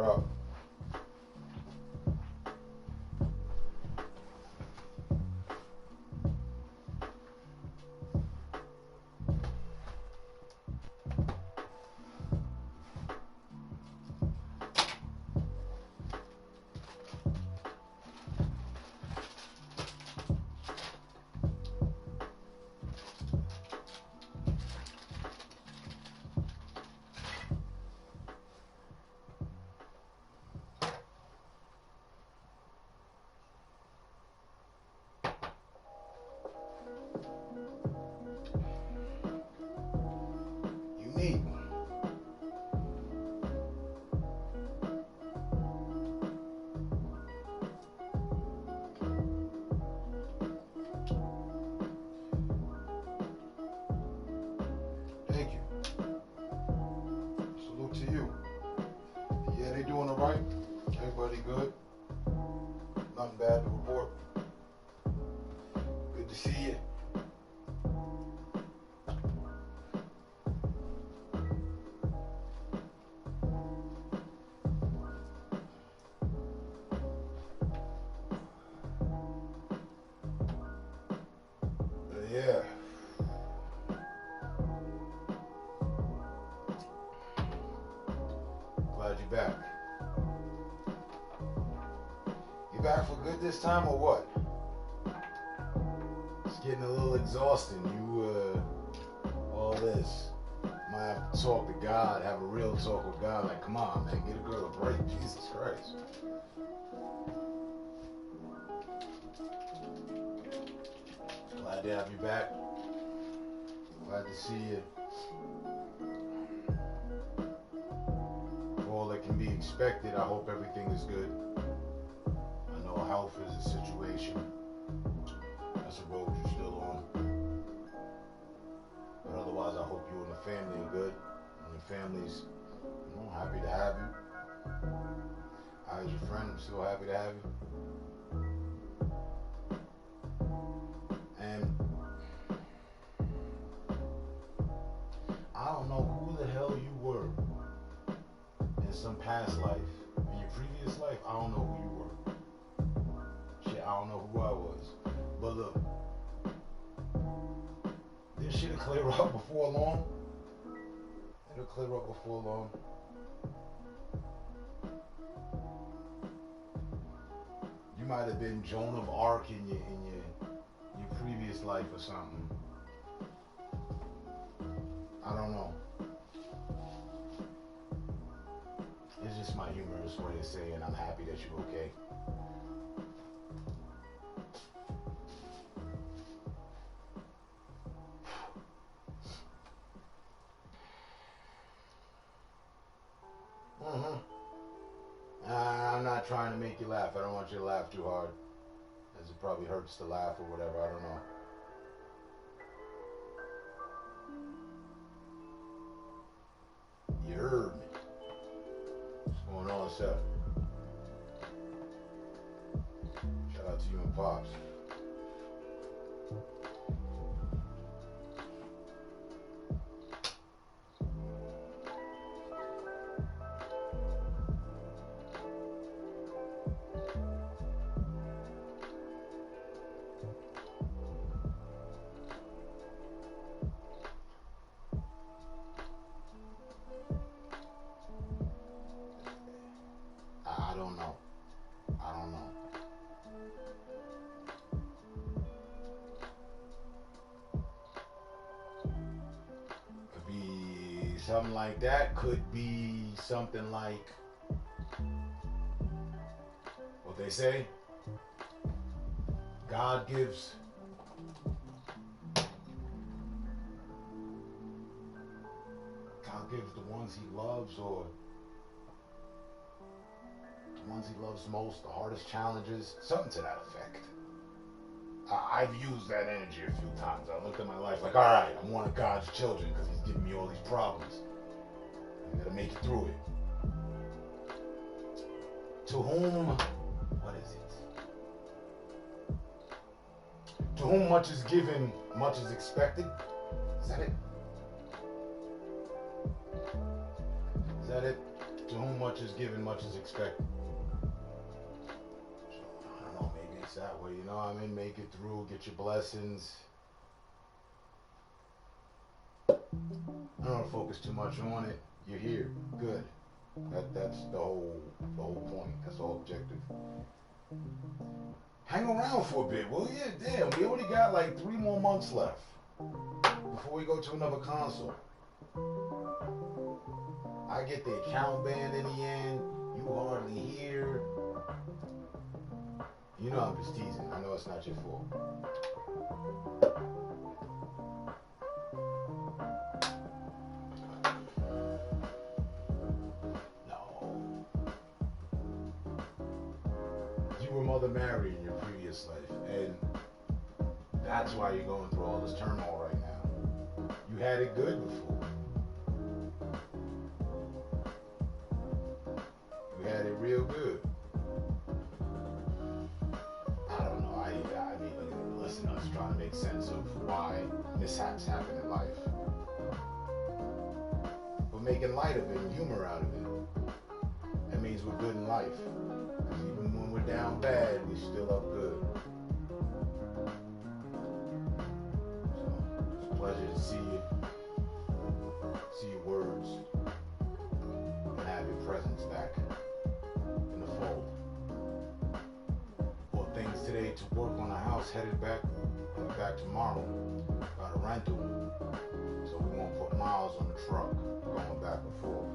up? Unique. Thank you. Salute to you. Yeah, they doing all right. Everybody good. Nothing bad to report. Good to see you. Yeah. Glad you're back. You back for good this time or what? It's getting a little exhausting. All this. Might have to talk to God, have a real talk with God. Like, come on, man, get a girl a break. Jesus Christ. Glad to have you back. Glad to see you. For all that can be expected, I hope everything is good. I know health is a situation. That's a road you're still on. But otherwise, I hope you and the family are good. And your family's, happy to have you. I, as your friend, am still happy to have you. And I don't know who the hell you were in some past life. In your previous life, I don't know who you were. Shit, I don't know who I was. But look, this shit'll clear up before long. It'll clear up before long. You might have been Joan of Arc in your previous life or something. I don't know. It's just my humorous way of saying I'm happy that you're okay. I'm not trying to make you laugh. I don't want you to laugh too hard, as it probably hurts to laugh or whatever. I don't know. You heard me. What's going on, sir? Shout out to you and Pops. I don't know. Could be something like that. Could be something like what they say. God gives the ones he loves, or the ones he loves most, the hardest challenges, something to that effect. I've used that energy a few times. I looked at my life like, all right, I'm one of God's children because he's giving me all these problems. I'm going to make it through it. To whom, what is it? To whom much is given, much is expected. Is that it? Is that it? To whom much much is given, much is expected. So, I don't know, maybe it's that way, you know what I mean? Make it through, get your blessings. I don't want to focus too much on it. You're here, good. That's the whole point. That's the whole objective. Hang around for a bit, will you? Damn, we only got like 3 more months left before we go to another console. I get the account banned in the end. You hardly here. You know I'm just teasing. I know it's not your fault. Mother married in your previous life, and that's why you're going through all this turmoil right now. You had it good before. You had it real good. I don't know. I mean, listen, I was trying to make sense of why mishaps happen in life, but making light of it and humor out of it. That means we're good in life. Even when we're down bad, we still up good. So, it's a pleasure to see your words, and have your presence back in the fold. Bought things today to work on the house, headed back tomorrow. Got a rental, so we won't put miles on the truck going back and forth.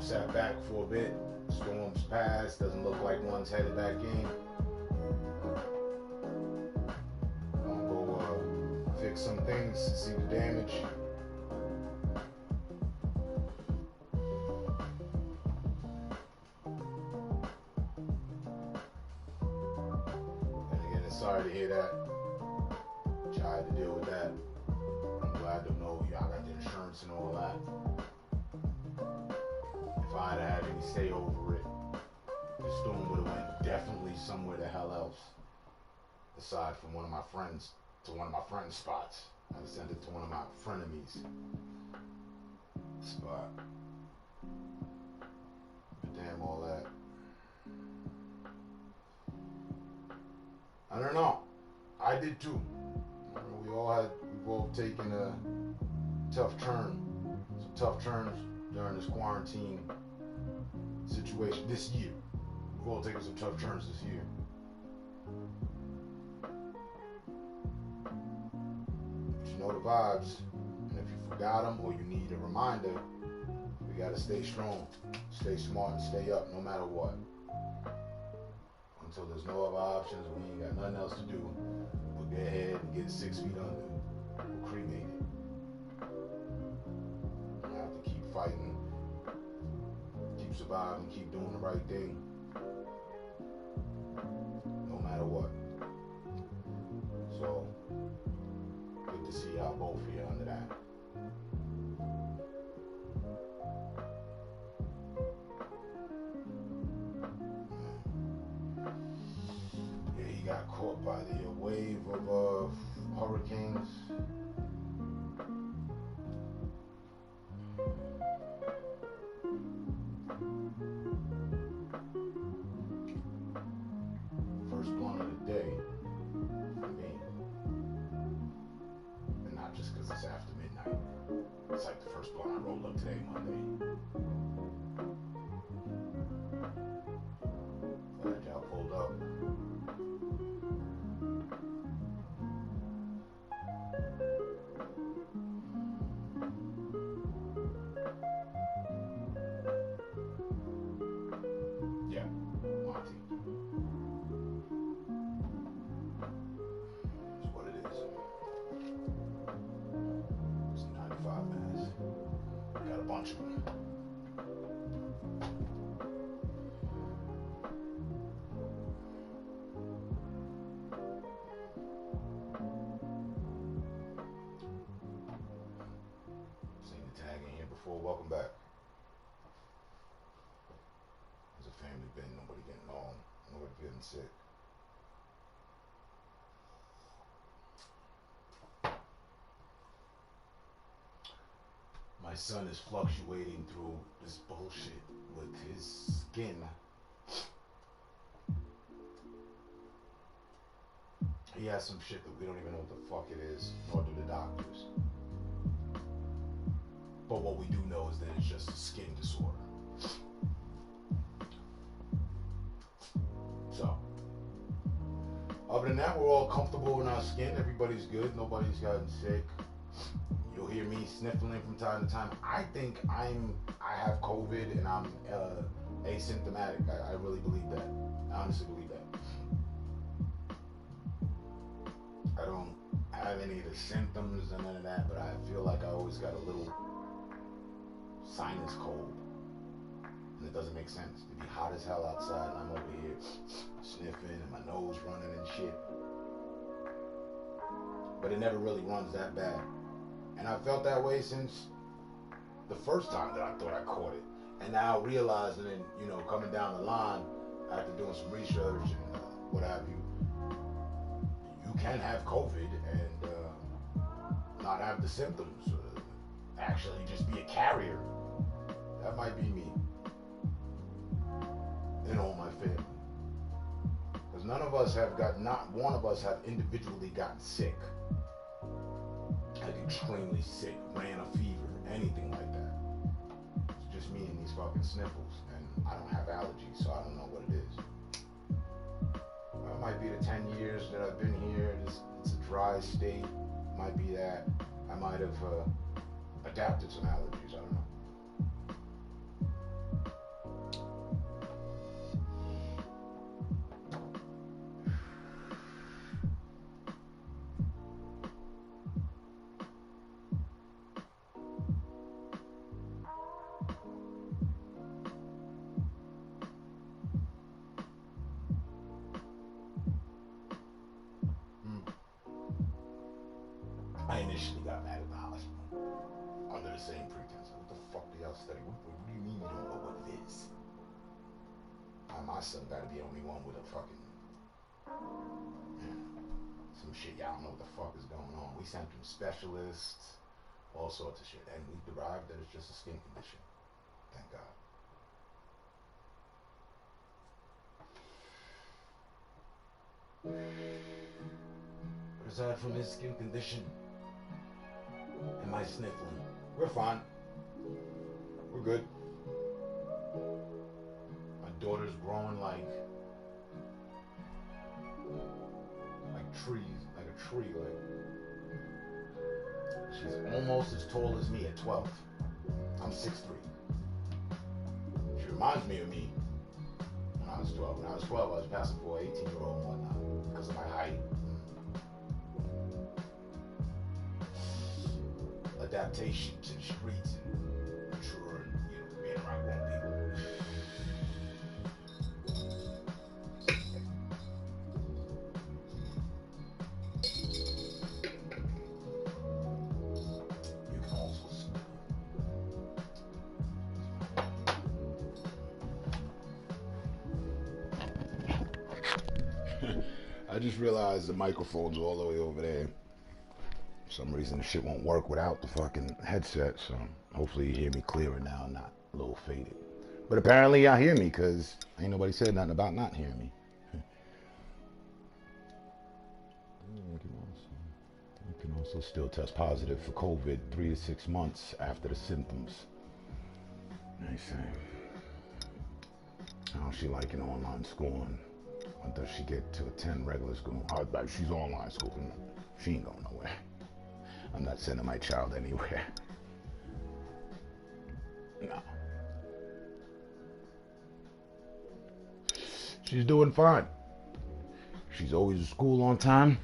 Sat back for a bit. Storms passed. Doesn't look like one's headed back in. I'm gonna go fix some things, see the damage. And again, sorry to hear that. Tried to deal with that. I'm glad to know y'all got the insurance and all that. If I'd had any say over it, the storm would have went definitely somewhere the hell else. Aside from one of my friends spots. I sent it to one of my frenemies spot. But damn all that. I don't know. I did too. We've all taken a tough turn. Some tough turns during this quarantine situation this year. We've all taken some tough turns this year. But you know the vibes. And if you forgot them or you need a reminder, we gotta stay strong, stay smart, and stay up no matter what. Until there's no other options and we ain't got nothing else to do, we'll get ahead and get 6 feet under. We'll cremate it. We have to keep fighting, keep surviving, keep doing the right thing, no matter what. So, good to see y'all both here under that. Yeah, he got caught by the wave of hurricanes. First blunt of the day for me. And not just because it's after midnight. It's like the first blunt I rolled up today, Monday. Glad y'all pulled up. Yeah, Monty. That's what it is. Some 95 minutes. Got a bunch of them. Seen the tag in here before. Welcome back. There's a family been, nobody getting sick. My son is fluctuating through this bullshit with his skin. He has some shit that we don't even know what the fuck it is, nor do the doctors. But what we do know is that it's just a skin disorder. So, other than that, we're all comfortable in our skin. Everybody's good. Nobody's gotten sick. You'll hear me sniffling from time to time. I think I have COVID and I'm asymptomatic. I really believe that. I honestly believe that. I don't have any of the symptoms and none of that, but I feel like I always got a little sinus cold. And it doesn't make sense. To be hot as hell outside and I'm over here sniffing and my nose running and shit. But it never really runs that bad. And I felt that way since the first time that I thought I caught it. And now realizing and, coming down the line after doing some research and what have you, you can have COVID and not have the symptoms. Actually just be a carrier. That might be me. And all my family. Because not one of us have individually gotten sick. Like extremely sick, ran a fever, anything like that. It's just me and these fucking sniffles. And I don't have allergies, so I don't know what it is. It might be the 10 years that I've been here. It's a dry state. Might be that. I might have adapted some allergies. I don't know. I initially got mad at the hospital under the same pretense. What the fuck do y'all study? What do you mean you don't know what it is? My son got to be the only one with a fucking some shit. Y'all don't know what the fuck is going on. We sent him specialists, all sorts of shit, and we derived that it's just a skin condition. Thank God. But aside from his skin condition and my sniffling, we're fine. We're good. My daughter's growing like trees, like a tree. She's almost as tall as me at 12. I'm 6'3". She reminds me of me when I was 12. When I was 12, I was passing for an 18-year-old and whatnot because of my height. Adaptation to the streets and mature and being around grown people. You can also I just realized the microphone's all the way over there. For some reason the shit won't work without the fucking headset, so hopefully you hear me clearer now, not a little faded. But apparently y'all hear me, because ain't nobody said nothing about not hearing me. You can also still test positive for COVID 3 to 6 months after the symptoms. Nice. How's she liking online schooling? Or does she get to attend regular school? She's online schooling. She ain't going nowhere. I'm not sending my child anywhere. No. She's doing fine. She's always at school on time.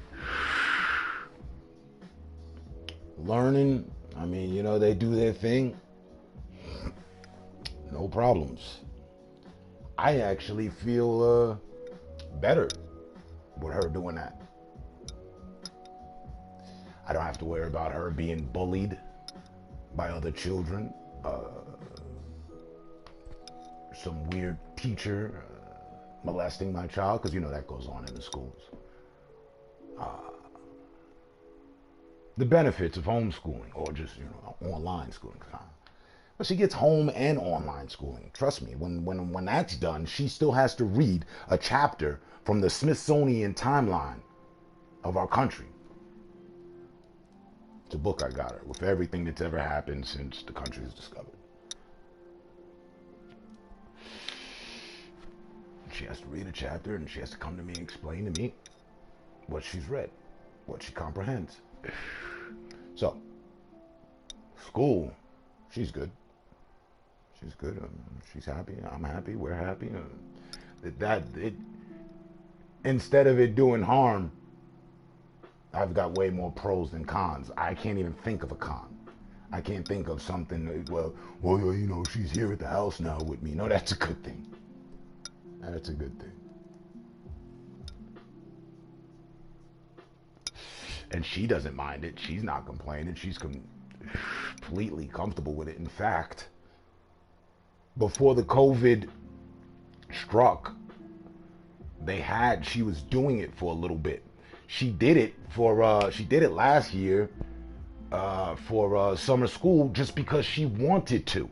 Learning. I mean, they do their thing. No problems. I actually feel better with her doing that. I don't have to worry about her being bullied by other children. Some weird teacher molesting my child, because that goes on in the schools. The benefits of homeschooling, or just online schooling. But she gets home and online schooling. Trust me, when that's done, she still has to read a chapter from the Smithsonian timeline of our country. It's a book I got her with everything that's ever happened since the country was discovered. She has to read a chapter and she has to come to me and explain to me what she's read, what she comprehends. So, school, she's good. She's good. She's happy. I'm happy. We're happy. Instead of it doing harm, I've got way more pros than cons. I can't even think of a con. I can't think of something. Well, she's here at the house now with me. No, that's a good thing. That's a good thing. And she doesn't mind it. She's not complaining. She's completely comfortable with it. In fact, before the COVID struck, she was doing it for a little bit. She did it last year for summer school just because she wanted to.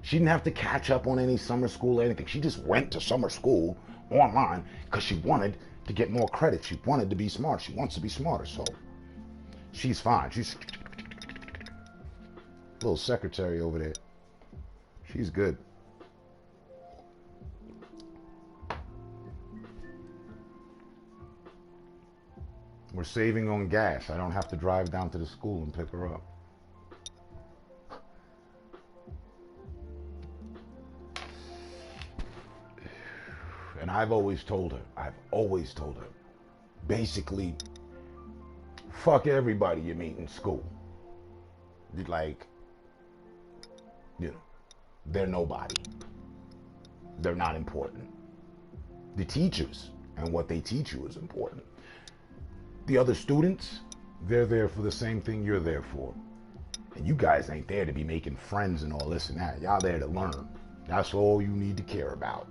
She didn't have to catch up on any summer school or anything. She just went to summer school online because she wanted to get more credit. She wanted to be smart. She wants to be smarter. So she's fine. She's little secretary over there. She's good. We're saving on gas. I don't have to drive down to the school and pick her up. And I've always told her, basically, fuck everybody you meet in school. Like, they're nobody. They're not important. The teachers and what they teach you is important. The other students, they're there for the same thing you're there for. And you guys ain't there to be making friends and all this and that. Y'all there to learn. That's all you need to care about.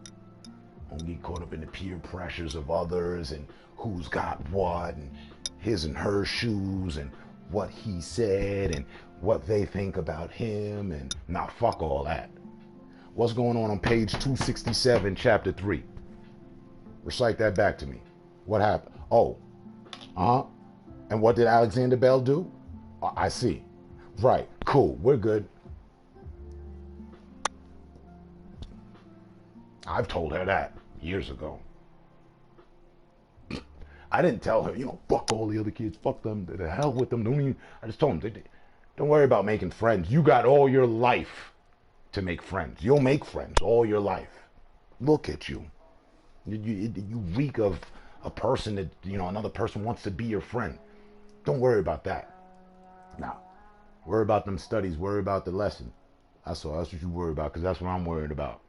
Don't get caught up in the peer pressures of others and who's got what and his and her shoes and what he said and what they think about him, and fuck all that. What's going on page 267, chapter 3? Recite that back to me. What happened? Oh, and what did Alexander Bell do? I see. Right, cool, we're good. I've told her that years ago. I didn't tell her, fuck all the other kids, fuck them, the hell with them. I just told them, don't worry about making friends. You got all your life to make friends. You'll make friends all your life. Look at you. You reek of a person that, another person wants to be your friend. Don't worry about that. Now, worry about them studies. Worry about the lesson. That's what you worry about, because that's what I'm worried about.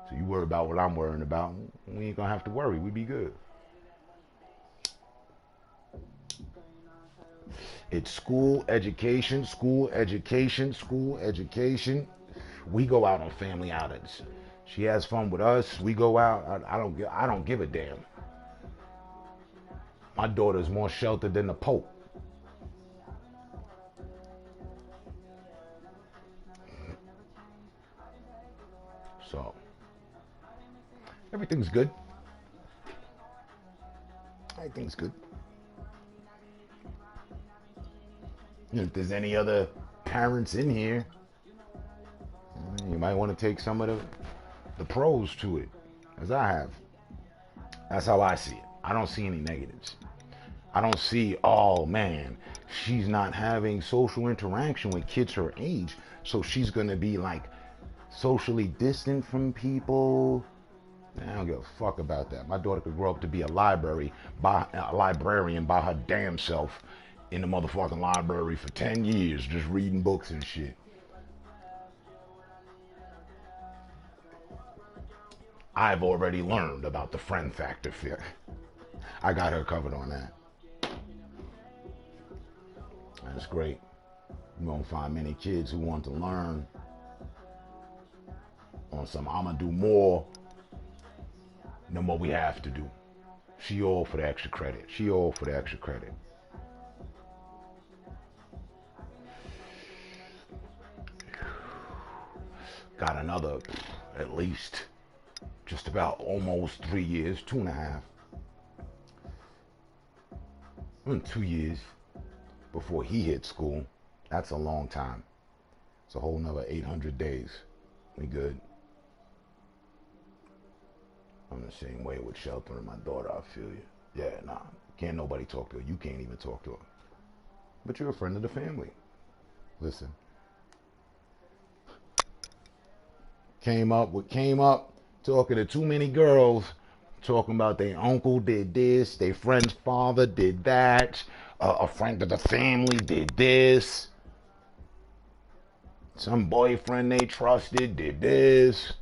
So you worry about what I'm worrying about. We ain't gonna have to worry. We be good. It's school education, school education, school education. We go out on family outings. She has fun with us. We go out. I don't give a damn. My daughter's more sheltered than the Pope. So everything's good. Everything's good. If there's any other parents in here, you might want to take some of the pros to it, as I have. That's how I see it. I don't see any negatives. I don't see, oh man, she's not having social interaction with kids her age, so she's going to be like socially distant from people. I don't give a fuck about that. My daughter could grow up to be a librarian by her damn self in the motherfucking library for 10 years just reading books and shit. I've already learned about the friend factor fear. I got her covered on that. That's great. You won't find many kids who want to learn on some I'ma do more than what we have to do. She all for the extra credit. She all for the extra credit. Got another, at least, just about almost 3 years, 2.5, 2 years before he hit school. That's a long time. It's a whole nother 800 days. We good. I'm the same way with sheltering my daughter. I feel you. Yeah, nah. Can't nobody talk to her. You can't even talk to her. But you're a friend of the family. Listen. Came up talking to too many girls, talking about their uncle did this, their friend's father did that, a friend of the family did this, some boyfriend they trusted did this.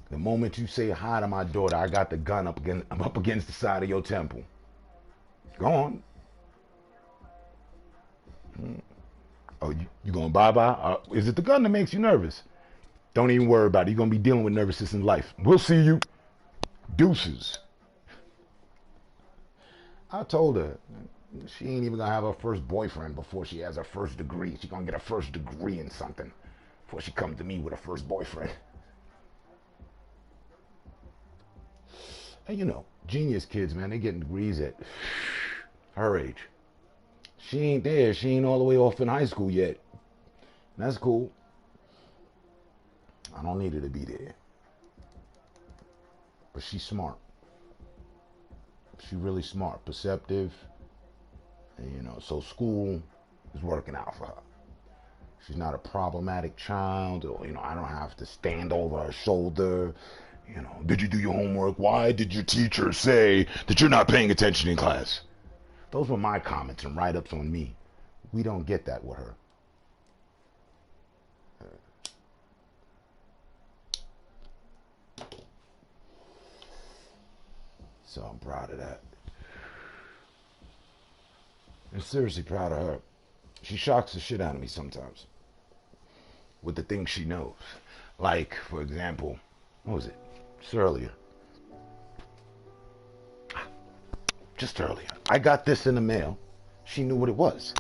The moment you say hi to my daughter, I got the gun I'm up against the side of your temple. Go on. Oh, you gonna bye-bye? Is it the gun that makes you nervous? Don't even worry about it. You're gonna be dealing with nervousness in life. We'll see you. Deuces. I told her she ain't even gonna have her first boyfriend before she has her first degree. She gonna get her first degree in something before she comes to me with her first boyfriend. And you know, genius kids, man, they getting degrees at her age. She ain't there. She ain't all the way off in high school yet. That's cool. I don't need her to be there. But she's smart. She's really smart, perceptive. And, you know, so school is working out for her. She's not a problematic child. Or, you know, I don't have to stand over her shoulder. You know, did you do your homework? Why did your teacher say that you're not paying attention in class? Those were my comments and write-ups on me. We don't get that with her. So I'm proud of that. I'm seriously proud of her. She shocks the shit out of me sometimes with the things she knows. Like, for example, what was it? Just earlier. Just earlier. I got this in the mail. She knew what it was.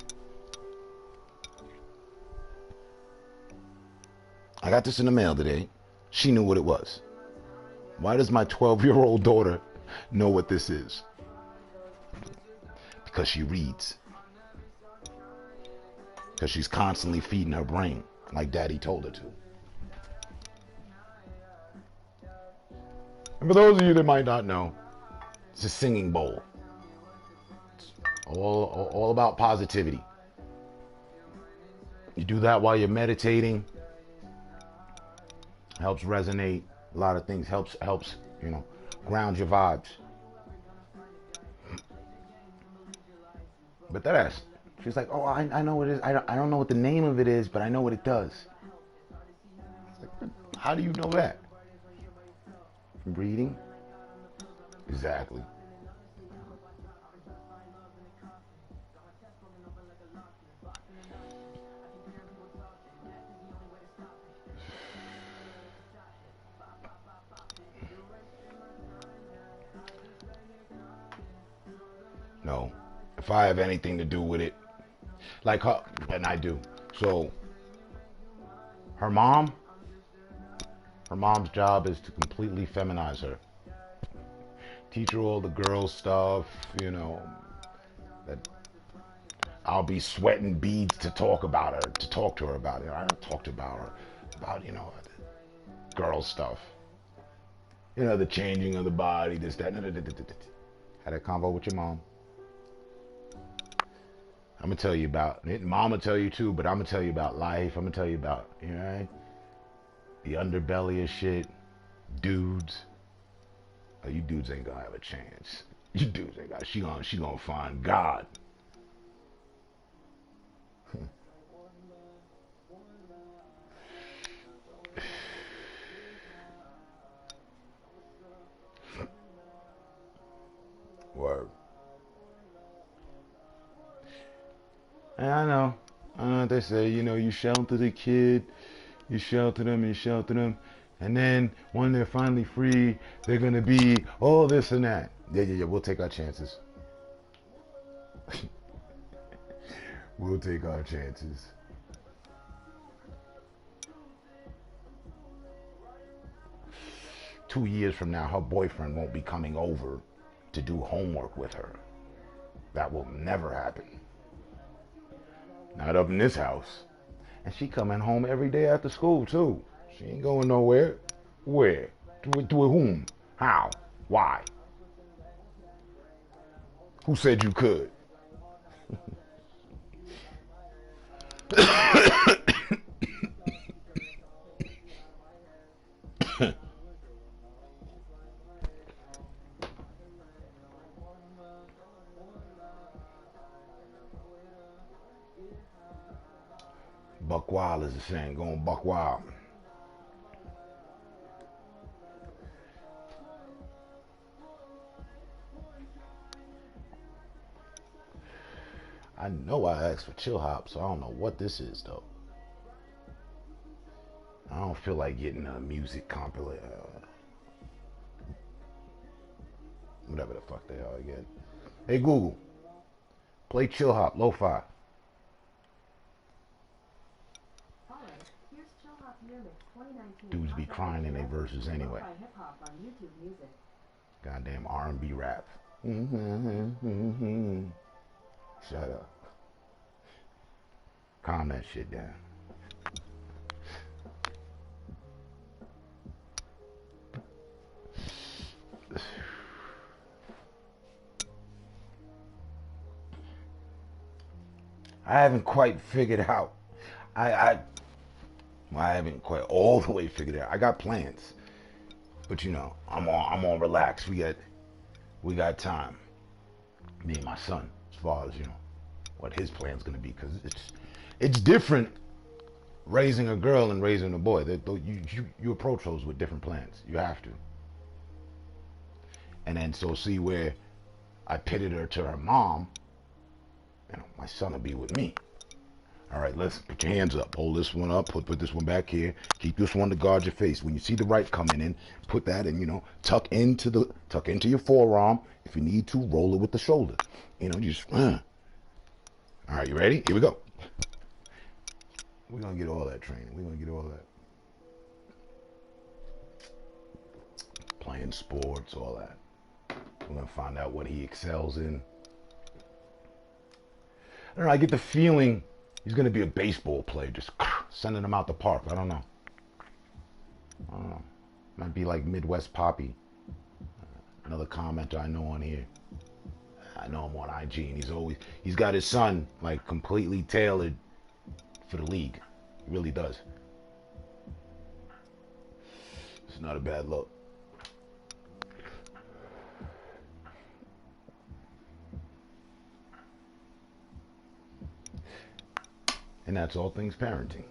I got this in the mail today. She knew what it was. Why does my 12-year-old daughter know what this is? Because she reads. Because she's constantly feeding her brain like daddy told her to. And for those of you that might not know, it's a singing bowl. It's all about positivity. You do that while you're meditating. Helps resonate. A lot of things helps, you know, ground your vibes. But that ass, she's like, oh, I know what it is. I don't know what the name of it is, but I know what it does. Like, how do you know that? From reading? Exactly. No. If I have anything to do with it, like her, and I do. So, her mom's job is to completely feminize her. Teach her all the girl stuff, you know, that I'll be sweating beads to talk about her, to talk to her about it. I don't talk to her about, you know, girl stuff. You know, the changing of the body, this, that. Had a convo with your mom. I'm gonna tell you about it. Mom will tell you too, but I'm gonna tell you about life. I'm gonna tell you about, you know, right? The underbelly of shit, dudes. Oh, you dudes ain't gonna have a chance. You dudes ain't got. She gonna find God. Word. And I know what they say, you know, you shelter the kid, you shelter them, and then when they're finally free, they're gonna be all this and that. Yeah, we'll take our chances. We'll take our chances. 2 years from now, her boyfriend won't be coming over to do homework with her. That will never happen. Not up in this house. And she coming home every day after school too. She ain't going nowhere. Where? To whom? How? Why? Who said you could? Buck wild is the saying, going buck wild. I know I asked for chill hop, so I don't know what this is though. I don't feel like getting a music compilation. Whatever the fuck they are again. Hey Google, play chill hop, lo-fi. Dudes be crying in their verses anyway. Goddamn R&B rap. Shut up. Calm that shit down. I haven't quite figured out. I haven't quite all the way figured it out. I got plans, but you know, I'm on relax. We got time. Me and my son, as far as you know, what his plan's gonna be, because it's different raising a girl and raising a boy. You approach those with different plans. You have to. And then so see where I pitted her to her mom. You know, my son will be with me. All right, let's put your hands up. Hold this one up. Put this one back here. Keep this one to guard your face. When you see the right coming in, put that in. You know, tuck into your forearm. If you need to, roll it with the shoulder. You know, just. All right, you ready? Here we go. We're gonna get all that training. We're gonna get all that. Playing sports, all that. We're gonna find out what he excels in. I don't know. I get the feeling he's going to be a baseball player, just sending him out the park. I don't know. Might be like Midwest Poppy. Another commenter I know on here. I know him on IG, and he's got his son like completely tailored for the league. He really does. It's not a bad look. And that's all things parenting.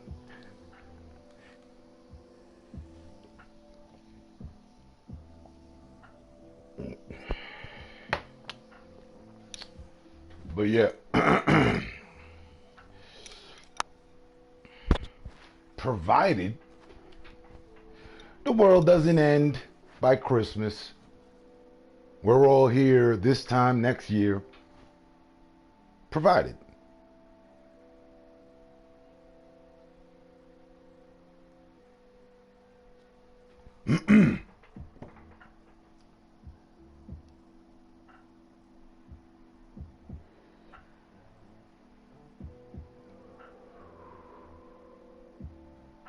But yeah, provided the world doesn't end by Christmas, we're all here this time next year, provided.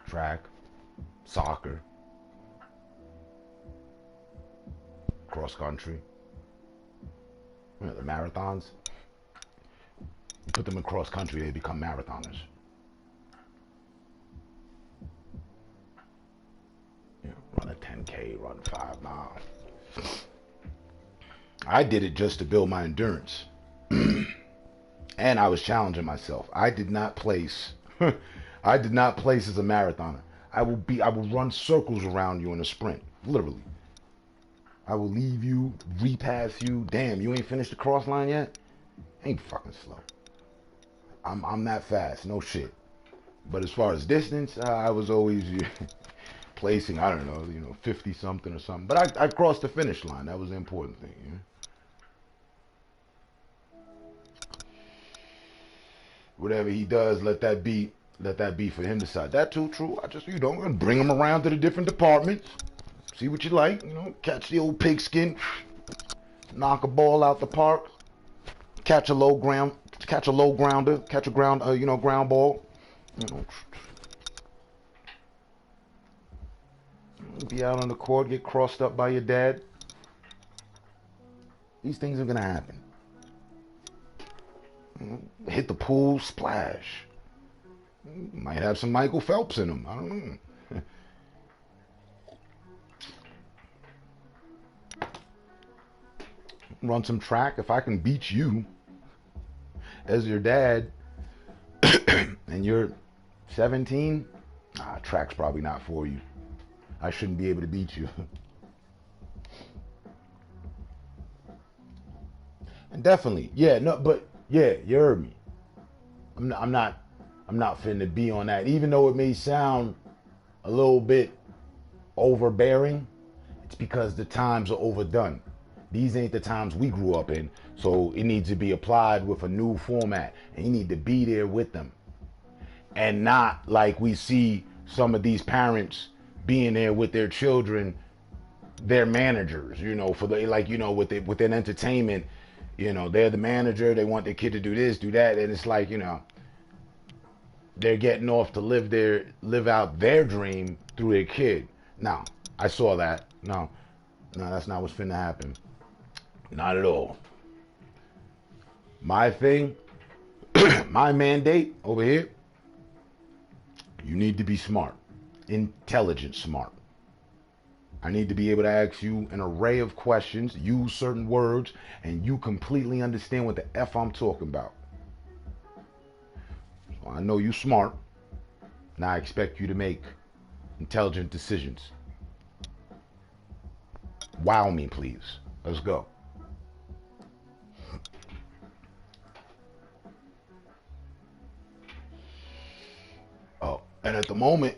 Track, soccer, cross country, you know, the marathons. You put them in cross country, they become marathoners. You know, run a 10K, run 5 miles. I did it just to build my endurance. And I was challenging myself. I did not place I did not place as a marathoner. I will run circles around you in a sprint. Literally. I will leave you, repass you. Damn, you ain't finished the cross line yet? Ain't fucking slow. I'm that fast, no shit. But as far as distance, I was always placing, I don't know, 50 something or something. But I crossed the finish line. That was the important thing, you know? Whatever he does, let that be for him to decide. That too true. I just, I'm gonna bring him around to the different departments, See what you like. Catch the old pigskin, knock a ball out the park, catch a low grounder, catch a ground ball. Be out on the court, get crossed up by your dad. These things are gonna happen. Hit the pool, splash. Might have some Michael Phelps in them. I don't know. Run some track. If I can beat you as your dad and you're 17, track's probably not for you. I shouldn't be able to beat you. And definitely, you heard me. I'm not finna be on that. Even though it may sound a little bit overbearing, it's because the times are overdone. These ain't the times we grew up in, so it needs to be applied with a new format, and you need to be there with them, and not like we see some of these parents being there with their children, their managers, within entertainment, they're the manager, they want their kid to do this, do that, and it's like, they're getting off to live out their dream through their kid. Now, I saw that. No, that's not what's finna happen. Not at all. My thing, my mandate over here, you need to be smart, intelligent smart. I need to be able to ask you an array of questions, use certain words, and you completely understand what the F I'm talking about. So I know you smart. Now I expect you to make intelligent decisions. Wow me, please. Let's go. Oh, and at the moment,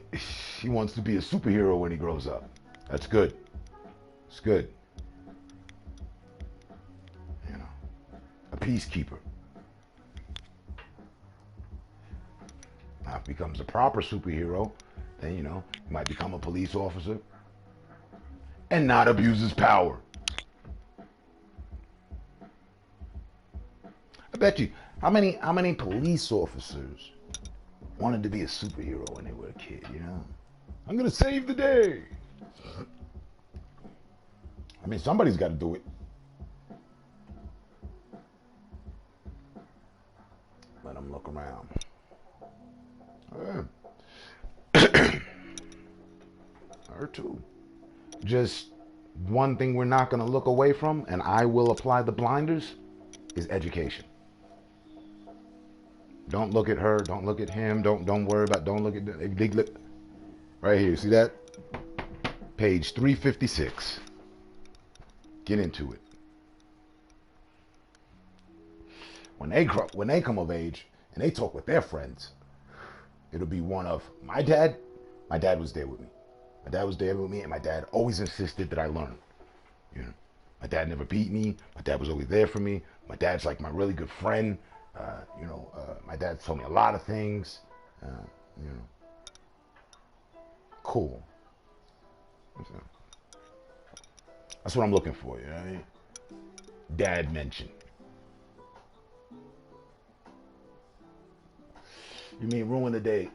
he wants to be a superhero when he grows up. That's good. It's good. A peacekeeper. Now, if he becomes a proper superhero, then, he might become a police officer and not abuse his power. I bet you, how many police officers wanted to be a superhero when they were a kid, I'm gonna save the day. I mean, somebody's got to do it. Let them look around. Her too. Just one thing we're not going to look away from, and I will apply the blinders, is education. Don't look at her. Don't look at him. Don't worry about. Don't look at. Right here. See that? Page 356. Get into it. When they come of age and they talk with their friends, it'll be one of my dad. My dad was there with me. My dad was there with me, and my dad always insisted that I learn. My dad never beat me. My dad was always there for me. My dad's like my really good friend. My dad told me a lot of things. Cool. That's what I'm looking for, Dad mention. You mean ruin the day?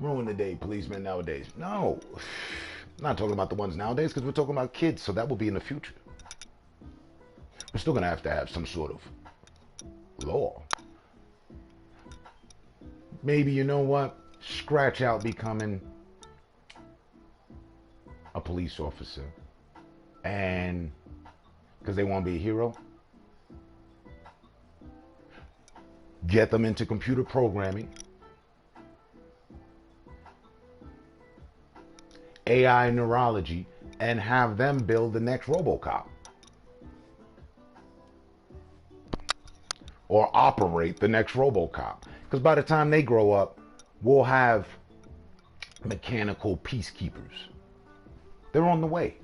Ruin the day, policemen nowadays. No. I'm not talking about the ones nowadays, because we're talking about kids, so that will be in the future. We're still going to have some sort of law. Maybe, you know what? Scratch out becoming a police officer. And because they want to be a hero, get them into computer programming, AI neurology, and have them build the next RoboCop. Or operate the next RoboCop. Because by the time they grow up, we'll have mechanical peacekeepers. They're on the way.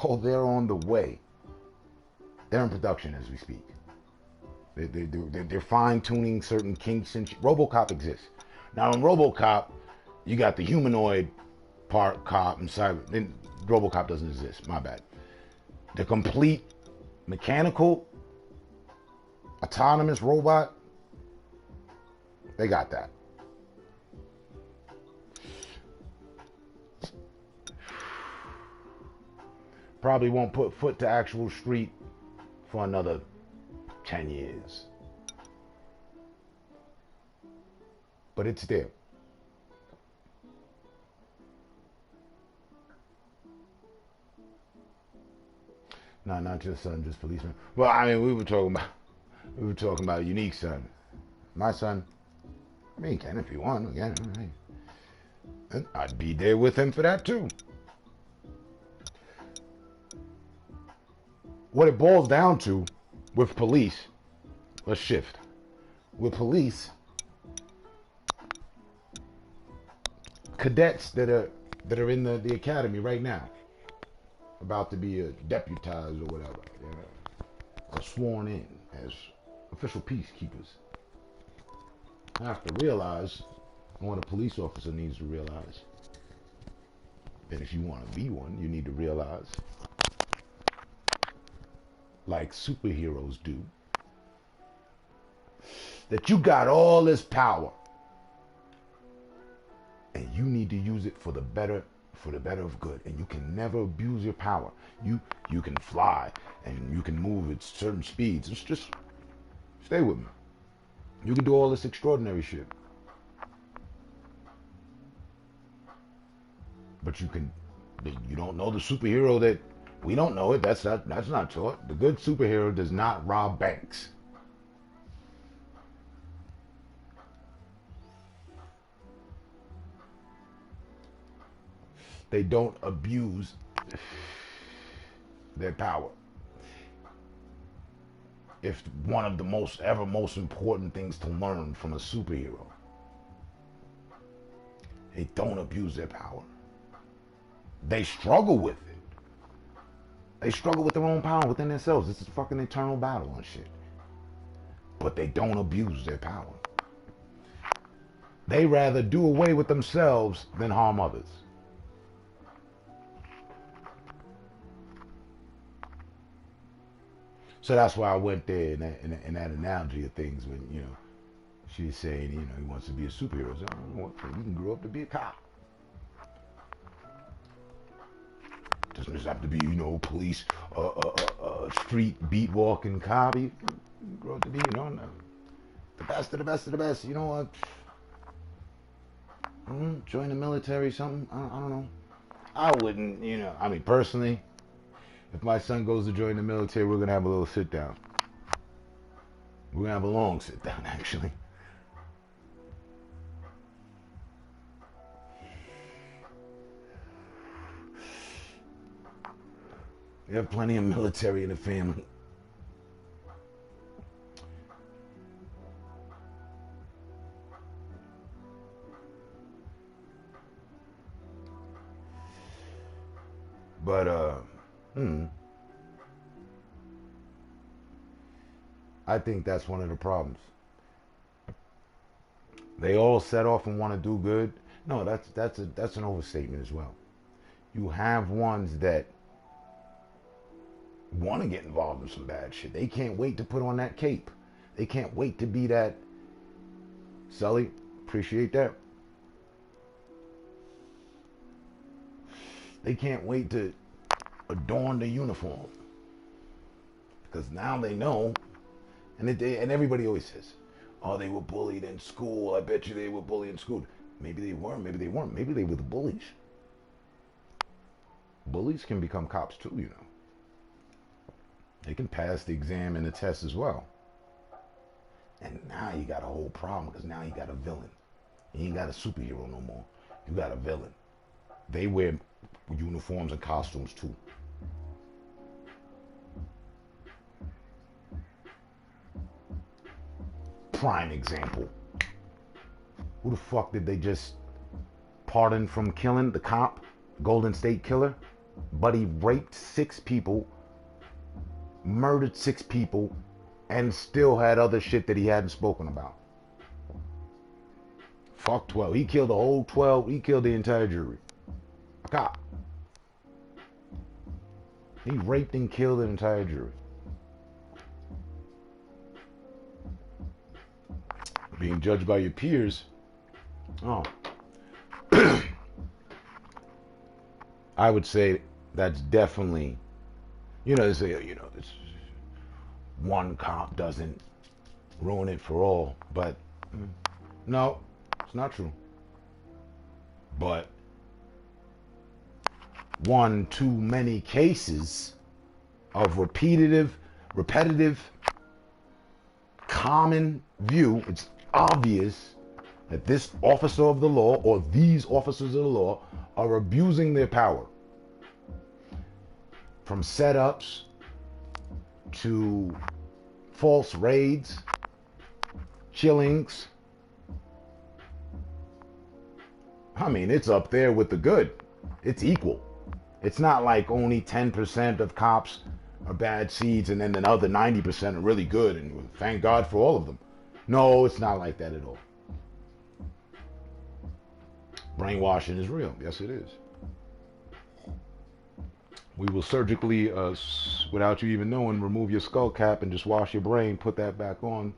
Oh, they're on the way. They're in production as we speak. They're fine-tuning certain kinks and RoboCop exists. Now in RoboCop, you got the humanoid part cop and cyber. And RoboCop doesn't exist. My bad. The complete mechanical autonomous robot. They got that. Probably won't put foot to actual street for another 10 years. But it's there. No, not just son, just policeman. Well, I mean, we were talking about a unique son. My son, I mean, he can if you want. Again, and I'd be there with him for that too. What it boils down to with police, let's shift. With police, cadets that are in the academy right now, about to be deputized or whatever, are sworn in as official peacekeepers. I have to realize, and what a police officer needs to realize, that if you want to be one, you need to realize, like superheroes do, that you got all this power and you need to use it for the better of good, and you can never abuse your power. You can fly and you can move at certain speeds. It's just stay with me. You can do all this extraordinary shit, but you don't know the superhero that we don't know it. That's not taught. The good superhero does not rob banks. They don't abuse their power. If one of the most important things to learn from a superhero, they don't abuse their power. They struggle with it. They struggle with their own power within themselves. This is a fucking eternal battle and shit. But they don't abuse their power. They rather do away with themselves than harm others. So that's why I went there in that analogy of things when, she's saying, he wants to be a superhero. So, you can grow up to be a cop. Doesn't just have to be, police, street beat walking cop. You can grow up to be, the best of the best of the best. You know what? Join the military, something. I don't know. I wouldn't, personally, if my son goes to join the military, we're going to have a little sit down. We're going to have a long sit down, actually. We have plenty of military in the family. But, I think that's one of the problems. They all set off and want to do good. No, that's an overstatement as well. You have ones that want to get involved in some bad shit. They can't wait to put on that cape. They can't wait to be that. Sully, appreciate that. They can't wait to adorn the uniform, because now they know, and everybody always says, "Oh, they were bullied in school. I bet you they were bullied in school." Maybe they were. Maybe they weren't. Maybe they were the bullies. Bullies can become cops too, They can pass the exam and the test as well. And now you got a whole problem, because now you got a villain. You ain't got a superhero no more. You got a villain. They wear uniforms and costumes too. Prime example. Who the fuck did they just pardon from killing? The cop, Golden State Killer. Buddy raped 6 people, murdered 6 people, and still had other shit that he hadn't spoken about. Fuck 12. He killed the whole 12. He killed the entire jury. cop. He raped and killed an entire jury. Being judged by your peers, oh, I would say that's definitely, they say, this one cop doesn't ruin it for all, but no, it's not true. But one too many cases of repetitive, common view, it's obvious that this officer of the law or these officers of the law are abusing their power. From setups to false raids, killings. I mean, it's up there with the good. It's equal. It's not like only 10% of cops are bad seeds and then the other 90% are really good, and thank God for all of them. No, it's not like that at all. Brainwashing is real. Yes, it is. We will surgically, without you even knowing, remove your skull cap and just wash your brain, put that back on.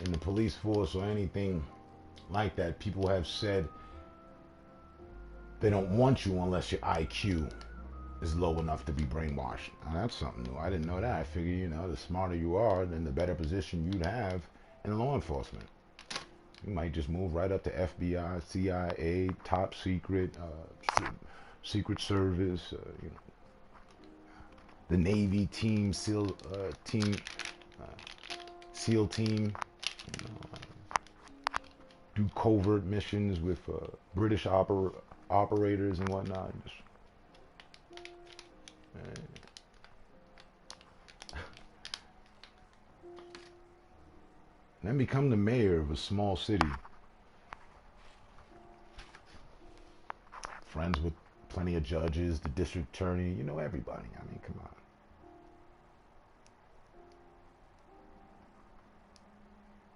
In the police force or anything like that, people have said they don't want you unless your IQ is low enough to be brainwashed. Now, that's something new. I didn't know that. I figure, the smarter you are, then the better position you'd have in law enforcement. You might just move right up to FBI, CIA, top secret, Secret Service, the Navy team, SEAL team, do covert missions with British operators and whatnot. Then become the mayor of a small city. Friends with plenty of judges, the district attorney, everybody. I mean, come on.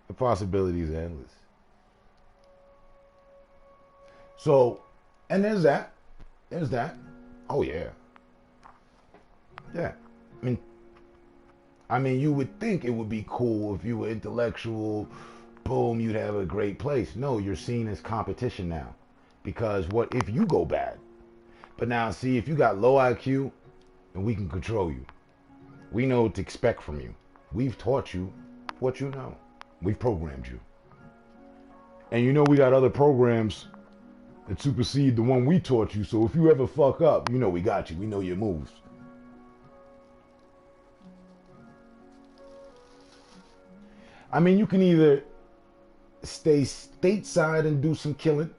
The possibilities are endless. So, and there's that. Oh yeah. Yeah. I mean, you would think it would be cool if you were intellectual, boom, you'd have a great place. No, you're seen as competition now. Because what if you go bad? But now, see, if you got low IQ, and we can control you. We know what to expect from you. We've taught you what you know. We've programmed you. And we got other programs that supersede the one we taught you. So if you ever fuck up, we got you. We know your moves. I mean, you can either stay stateside and do some killing,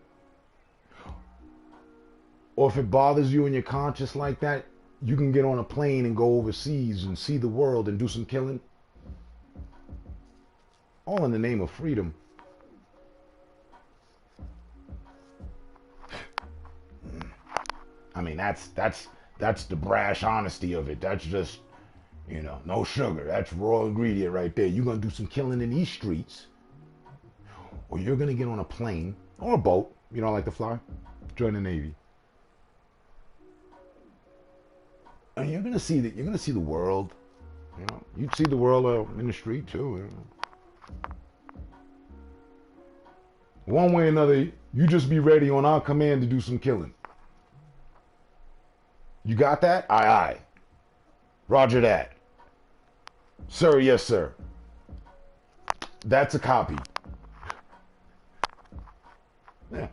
or if it bothers you and you're conscious like that, you can get on a plane and go overseas and see the world and do some killing. All in the name of freedom. I mean, that's the brash honesty of it. That's just, no sugar. That's raw ingredient right there. You're going to do some killing in these streets, or you're going to get on a plane or a boat. You don't like to fly? Join the Navy. And you're going to see the world. You'd see the world in the street too. One way or another, you just be ready on our command to do some killing. You got that? Aye, aye. Roger that. Sir, yes, sir. That's a copy. Yeah.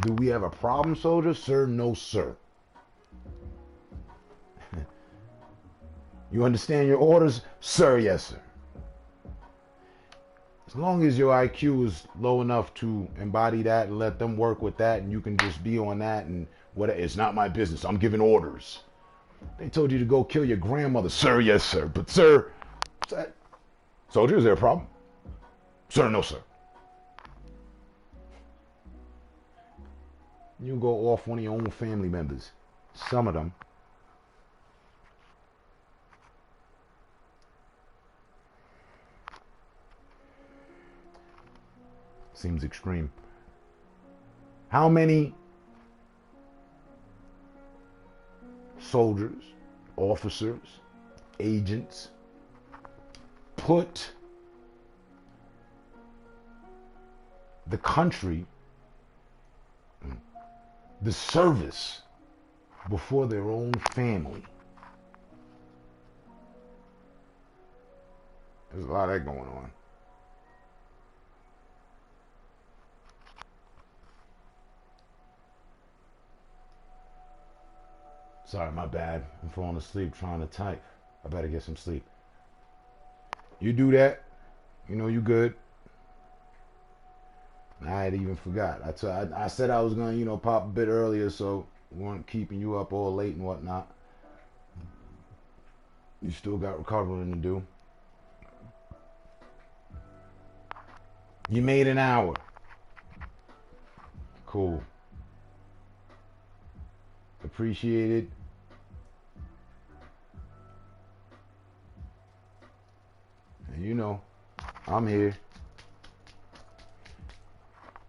Do we have a problem, soldier? Sir, no, sir. You understand your orders? Sir, yes, sir. As long as your IQ is low enough to embody that and let them work with that, and you can just be on that and it's not my business. I'm giving orders. They told you to go kill your grandmother. Sir, yes, sir. But sir, soldier, is there a problem? Sir, no, sir. You go off one of your own family members. Some of them. Seems extreme. How many soldiers, officers, agents put the country, the service, before their own family? There's a lot of that going on. Sorry, my bad. I'm falling asleep trying to type. I better get some sleep. You do that, you know you good. I had even forgot. I said I was gonna, pop a bit earlier, so we weren't keeping you up all late and whatnot. You still got recovering to do. You made an hour. Cool. Appreciate it. And I'm here.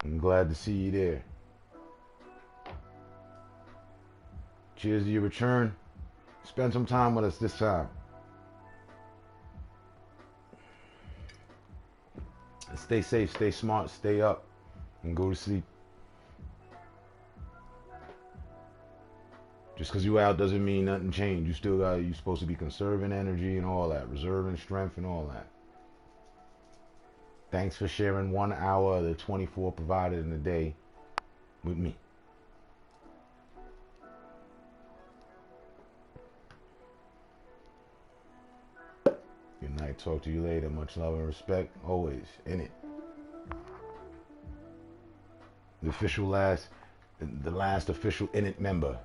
I'm glad to see you there. Cheers to your return. Spend some time with us this time. Stay safe, stay smart, stay up, and go to sleep. Just because you out doesn't mean nothing changed. You're supposed to be conserving energy and all that, reserving strength and all that. Thanks for sharing 1 hour of the 24 provided in a day with me. Good night. Talk to you later. Much love and respect. Always in it. The last official in it member.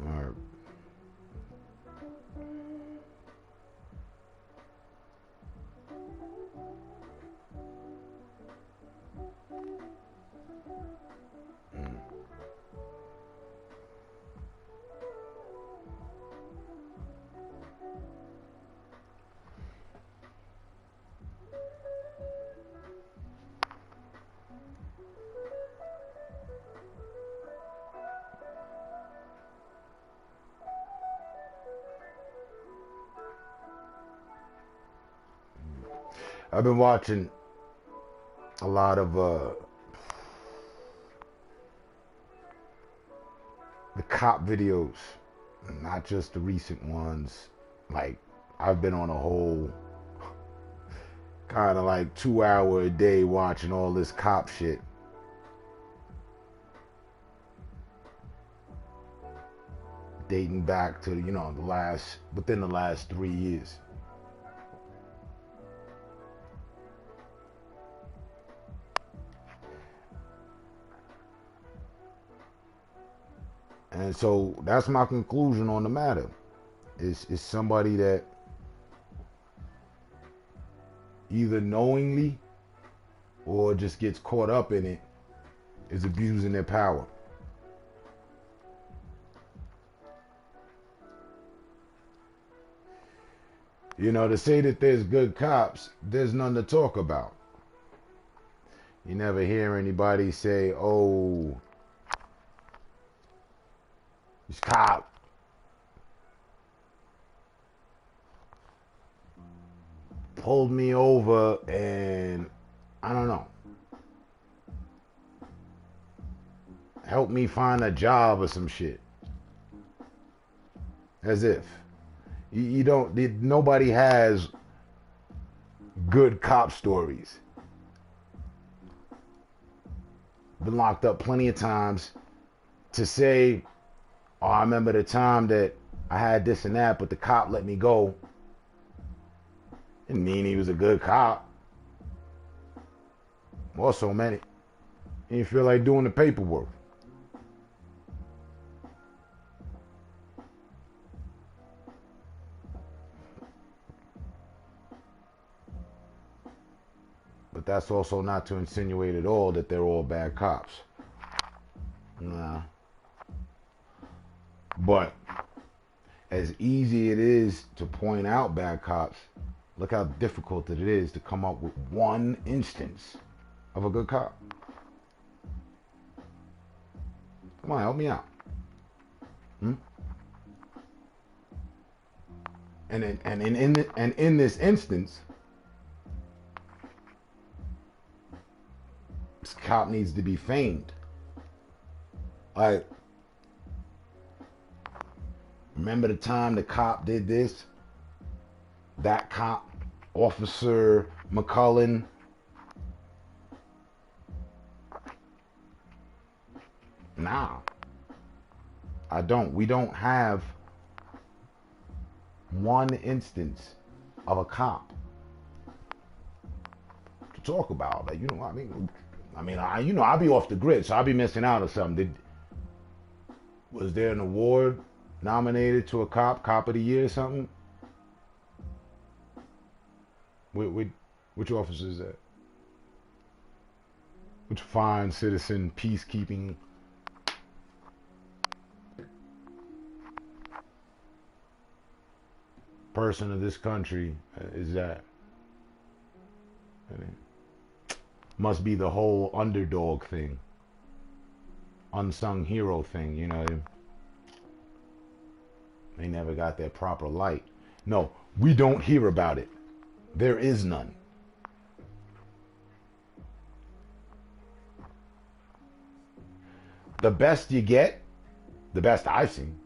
All right. I've been watching a lot of the cop videos, not just the recent ones. Like, I've been on a whole kind of like 2 hour a day watching all this cop shit. Dating back to, within the last 3 years. And so that's my conclusion on the matter. Is somebody that either knowingly or just gets caught up in it is abusing their power. To say that there's good cops, there's none to talk about. You never hear anybody say, oh, this cop pulled me over and, I don't know, helped me find a job or some shit. As if. Nobody has good cop stories. Been locked up plenty of times. To say, oh, I remember the time that I had this and that, but the cop let me go. Didn't mean he was a good cop. Also meant he didn't feel like doing the paperwork. But that's also not to insinuate at all that they're all bad cops. Nah. But as easy it is to point out bad cops, look how difficult it is to come up with one instance of a good cop. Come on, help me out. And in this instance, this cop needs to be famed. Like, remember the time the cop did this? That cop, Officer McCullen. Nah, I don't. We don't have one instance of a cop to talk about. Like, I'll be off the grid, so I'll be missing out on something. Was there an award nominated to a cop of the year or something? Which office is that? Which fine citizen peacekeeping person of this country is that? I mean, must be the whole underdog thing, unsung hero thing, you know. They never got their proper light. No, we don't hear about it. There is none. The best you get, the best I've seen,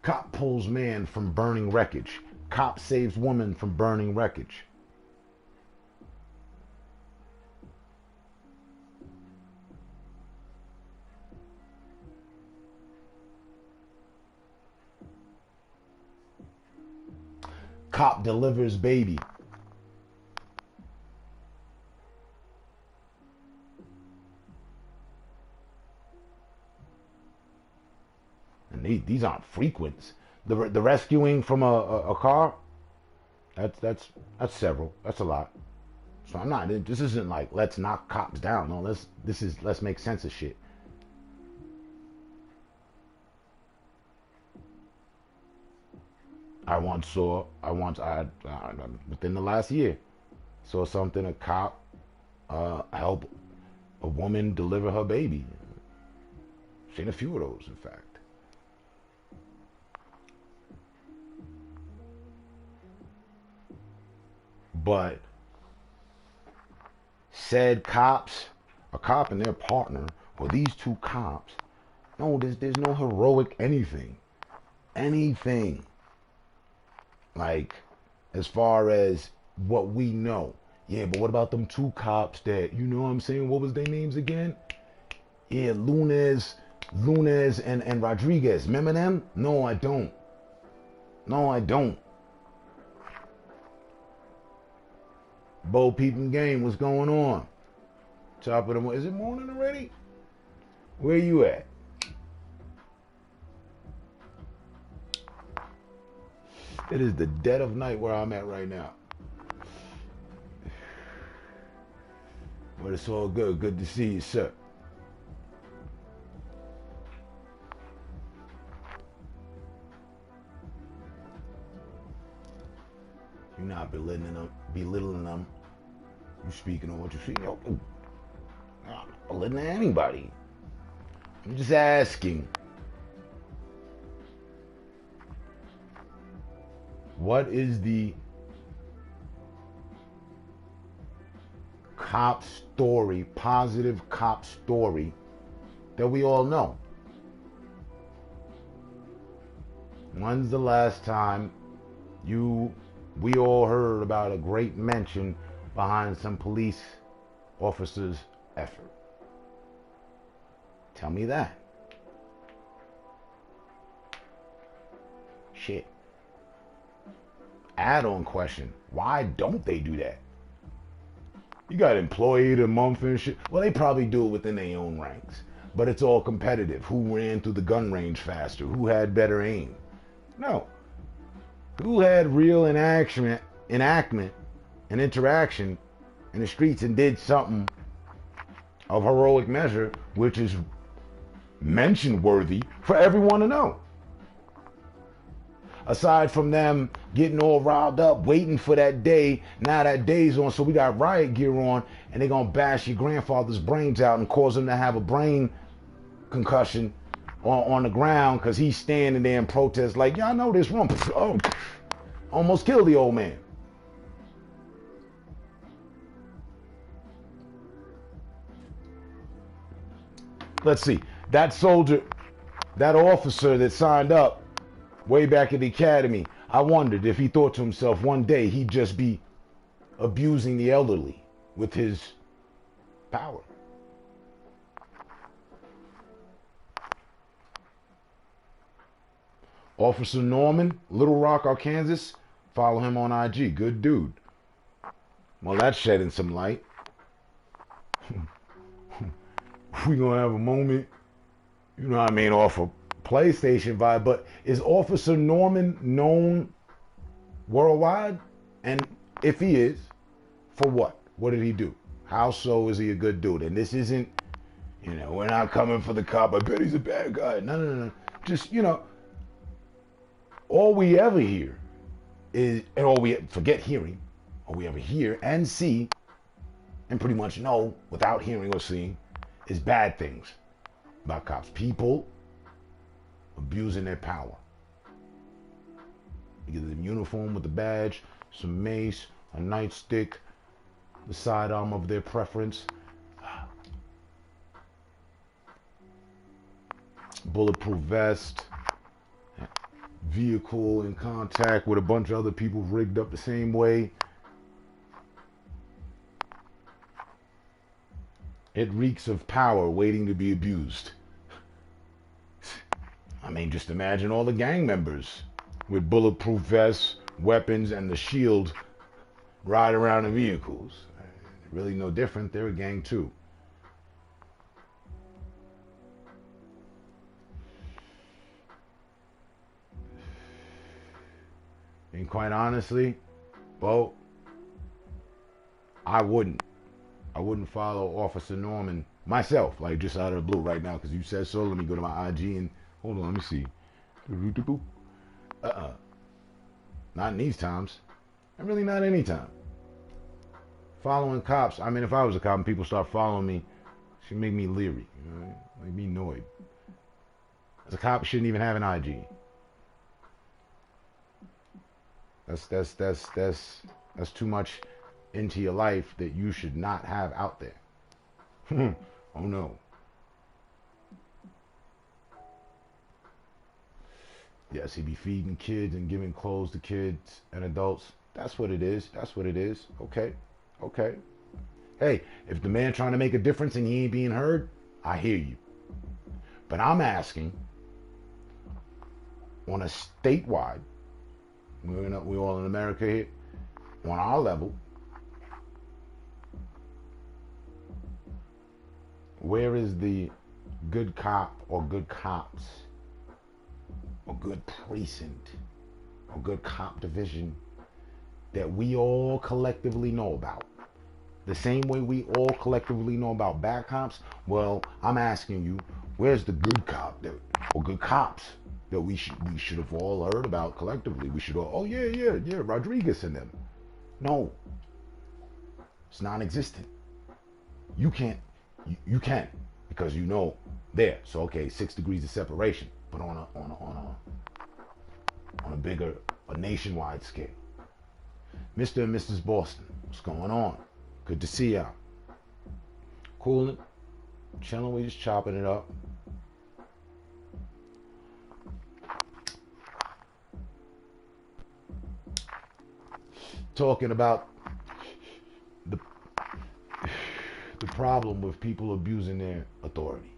cop pulls man from burning wreckage. Cop saves woman from burning wreckage. Cop delivers baby. And these aren't frequents. The rescuing from a car, that's several. That's a lot. So I'm not. This isn't like let's knock cops down. No, let's make sense of shit. I within the last year, saw something, a cop help a woman deliver her baby. Seen a few of those, in fact. But said cops, a cop and their partner, or these two cops, no, there's no heroic anything. Anything. Like, as far as what we know. Yeah, but what about them two cops that, you know what I'm saying? What was their names again? Yeah, Lunes and Rodriguez. Remember them? No, I don't. Bo peeping game, what's going on? Top of the morning. Is it morning already? Where you at? It is the dead of night where I'm at right now. But it's all good. Good to see you, sir. You're not belittling them. You're speaking on what you see. No, I'm not belittling anybody. I'm just asking. What is the cop story, positive cop story that we all know? When's the last time we all heard about a great mention behind some police officer's effort? Tell me that. Shit. Add-on question. Why don't they do that? You got employee of the month and shit. Well, they probably do it within their own ranks. But it's all competitive. Who ran through the gun range faster? Who had better aim? No. Who had real enactment and interaction in the streets and did something of heroic measure, which is mention worthy for everyone to know. aside from them getting all riled up, waiting for that day. Now that day's on, so we got riot gear on, and they're gonna bash your grandfather's brains out and cause him to have a brain concussion on the ground because he's standing there in protest like, y'all know this room. Oh, almost killed the old man. Let's see. That soldier, that officer that signed up way back at the academy, I wondered if he thought to himself one day he'd just be abusing the elderly with his power. Officer Norman, Little Rock, Arkansas. Follow him on IG. Good dude. Well, that's shedding some light. We gonna have a moment, you know what I mean, off a PlayStation vibe, but is Officer Norman known worldwide? And if he is, for what? What did he do? How so is he a good dude? And this isn't, you know, we're not coming for the cop. I bet he's a bad guy. No. Just, you know, all we ever hear is, and all we forget hearing, all we ever hear and see, and pretty much know without hearing or seeing, is bad things about cops. People abusing their power. You get the uniform with the badge, some mace, a nightstick, the sidearm of their preference, bulletproof vest, vehicle in contact with a bunch of other people rigged up the same way. It reeks of power waiting to be abused. I mean, just imagine all the gang members with bulletproof vests, weapons, and the shield ride around in vehicles. Really no different. They're a gang too. And quite honestly, Bo, I wouldn't follow Officer Norman myself, like just out of the blue right now, because you said so. Let me go to my IG and hold on, let me see. Not in these times. And really not any time. Following cops, I mean, if I was a cop and people start following me, it should make me leery, you know, make me annoyed. As a cop, shouldn't even have an IG. That's too much into your life that you should not have out there. Oh no. Yes, he be feeding kids and giving clothes to kids and adults. That's what it is. That's what it is. Okay. Hey, if the man trying to make a difference and he ain't being heard, I hear you. But I'm asking, on a statewide, we're all in America here, on our level, where is the good cop or good cops or good precinct or good cop division that we all collectively know about? The same way we all collectively know about bad cops. Well, I'm asking you, where's the good cop or good cops that we should have all heard about collectively? We should all, oh yeah, Rodriguez and them. No, it's non-existent. You can't. You can, because you know there. So okay, 6 degrees of separation, but on a bigger, a nationwide scale. Mr. and Mrs. Boston, what's going on? Good to see y'all. Cooling, chilling, we just chopping it up. Talking about the problem with people abusing their authority,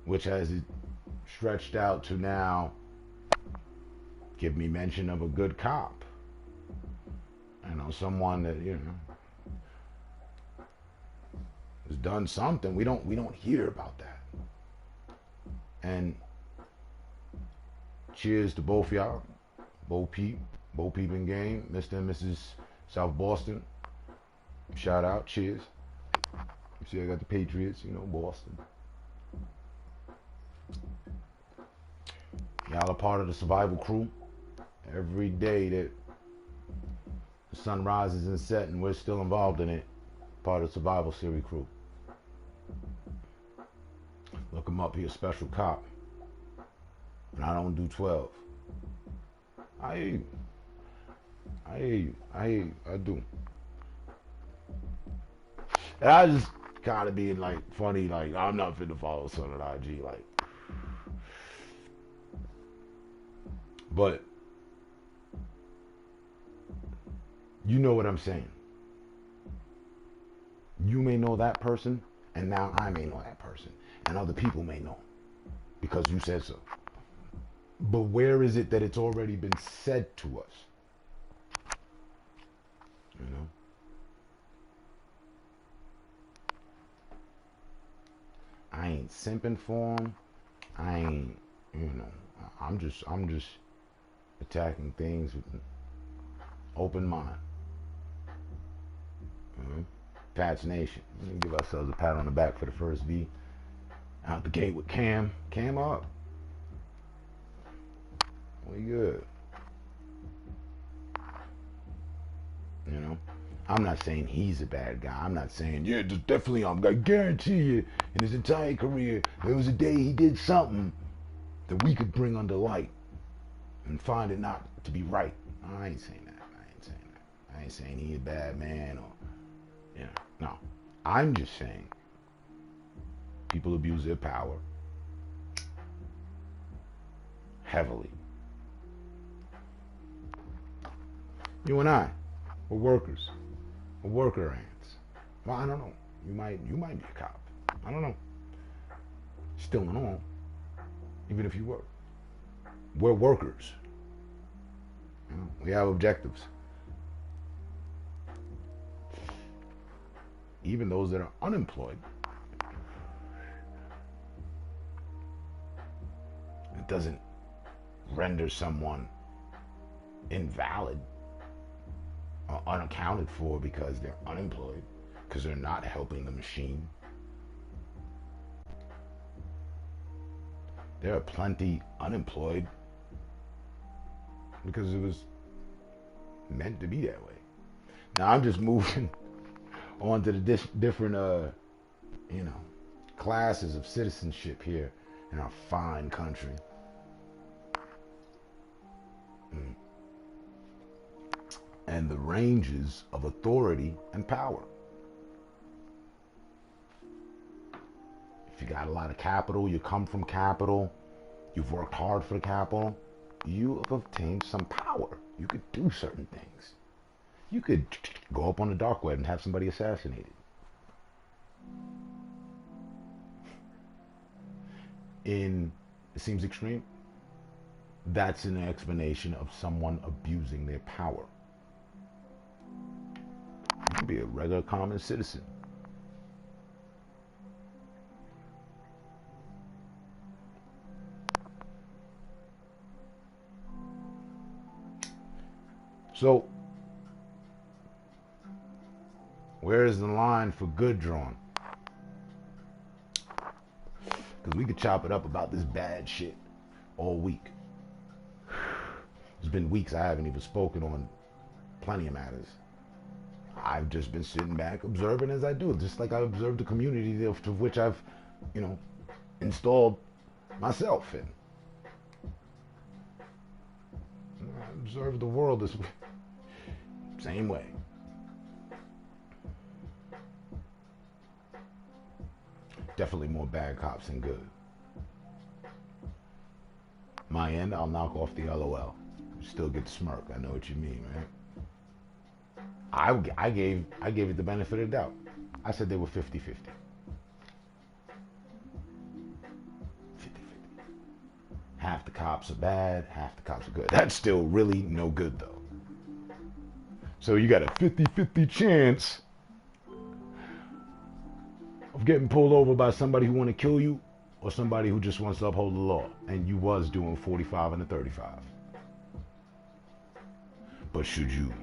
which has stretched out to now give me mention of a good cop. You know, someone that, you know, has done something. We don't hear about that. And cheers to both y'all, Bo Peep and Game, Mr. and Mrs. South Boston. Shout out, cheers. You see, I got the Patriots, you know, Boston. Y'all are part of the survival crew. Every day that the sun rises and sets and we're still involved in it, part of the survival series crew. Look him up, he a special cop. And I don't do 12. I hear you. I hear you. I hear you. I do. And I just kind of being like funny, like I'm not finna follow son on IG, like. But you know what I'm saying. You may know that person, and now I may know that person, and other people may know because you said so. But where is it that it's already been said to us? You know? I ain't simping for them. I ain't, you know, I'm just attacking things with an open mind. Patch Nation. Let me give ourselves a pat on the back for the first V. Out the gate with Cam. Cam up. We good. You know? I'm not saying he's a bad guy. I'm not saying, yeah, just definitely, I guarantee you, in his entire career, there was a day he did something that we could bring under light and find it not to be right. I ain't saying that. I ain't saying he's a bad man or, you know, no. I'm just saying people abuse their power heavily. You and I, we're workers. We're worker ants. Well, I don't know. You might be a cop. I don't know. Still don't know. Even if you were. We're workers. You know, we have objectives. Even those that are unemployed. It doesn't render someone invalid or unaccounted for because they're unemployed, because they're not helping the machine. There are plenty unemployed because it was meant to be that way. Now I'm just moving on to the different, you know, classes of citizenship here in our fine country. And the ranges of authority and power. If you got a lot of capital, you come from capital, you've worked hard for capital, you have obtained some power. You could do certain things. You could go up on the dark web and have somebody assassinated. It seems extreme. That's an explanation of someone abusing their power. You can be a regular common citizen. So, where is the line for good drawn? Because we could chop it up about this bad shit all week. It's been weeks I haven't even spoken on plenty of matters. I've just been sitting back observing as I do, just like I observed the community to which I've, you know, installed myself in. I observe the world this same way. Definitely more bad cops than good. My end, I'll knock off the LOL. You still get the smirk. I know what you mean, right? I gave it the benefit of the doubt. I said they were 50-50. 50-50. Half the cops are bad, half the cops are good. That's still really no good, though. So you got a 50-50 chance of getting pulled over by somebody who want to kill you or somebody who just wants to uphold the law. And you was doing 45 and a 35. But should you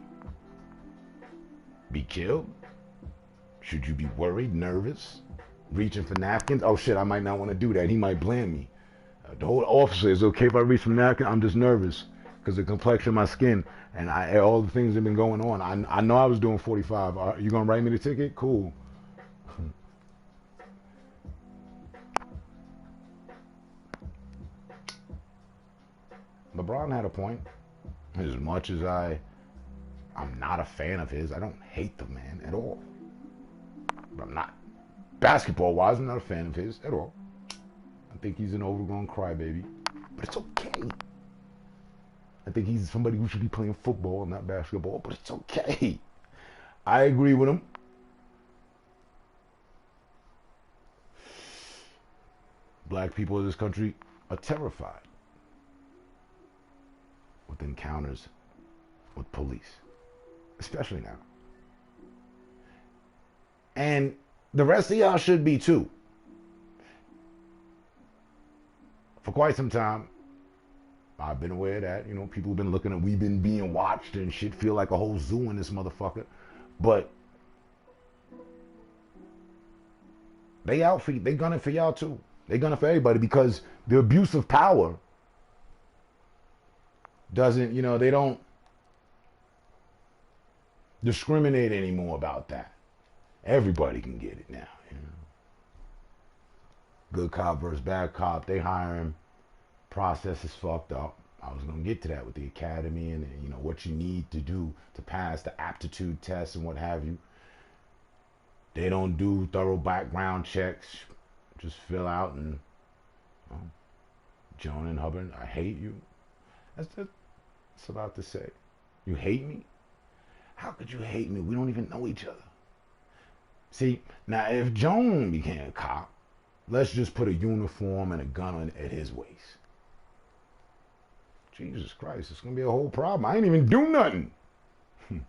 be killed? Should you be worried, nervous, reaching for napkins? Oh shit, I might not want to do that. He might blame me. The whole officer, is it okay if I reach some napkin? I'm just nervous because the complexion of my skin and all the things that have been going on. I know I was doing 45. Are you gonna write me the ticket? Cool. LeBron had a point. As much as I'm not a fan of his, I don't hate the man at all. But I'm not, basketball wise, I'm not a fan of his at all. I think he's an overgrown crybaby, but it's okay. I think he's somebody who should be playing football, not basketball, but it's okay. I agree with him. Black people in this country are terrified with encounters with police, especially now. And the rest of y'all should be too. For quite some time, I've been aware of that. You know, people have been looking at, we've been being watched and shit, feel like a whole zoo in this motherfucker. But they gunning for y'all too. They gunning for everybody because the abuse of power doesn't, they don't discriminate anymore about that. Everybody can get it now. Good cop versus bad cop. They hire him. Process is fucked up. I was gonna get to that with the academy and what you need to do to pass the aptitude test and what have you. They don't do thorough background checks. Just fill out and Joan and Hubbard, I hate you. That's a lot to say. You hate me? How could you hate me? We don't even know each other. See, now if Joan became a cop, let's just put a uniform and a gun at his waist. Jesus Christ, it's going to be a whole problem. I ain't even do nothing. And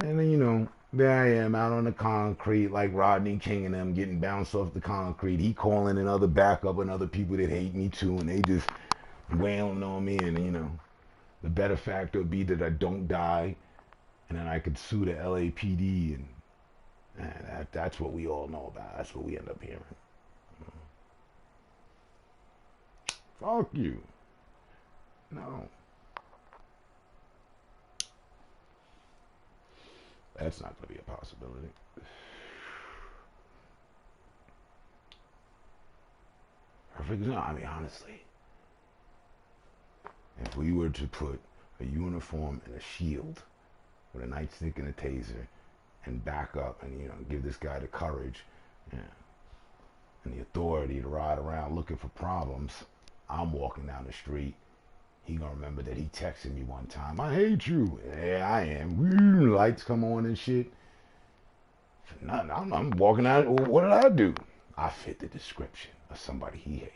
then, there I am out on the concrete like Rodney King and them getting bounced off the concrete. He calling in other backup and other people that hate me too, and they just wailing on me. And, the better factor would be that I don't die, and then I could sue the LAPD, and that's what we all know about. That's what we end up hearing. Fuck you. No. That's not going to be a possibility. I mean, honestly, if we were to put a uniform and a shield with a nightstick and a taser and back up and, give this guy the courage and the authority to ride around looking for problems, I'm walking down the street. He gonna remember that he texted me one time, I hate you. Yeah, I am. Lights come on and shit. For nothing. I'm walking out. What did I do? I fit the description of somebody he hates.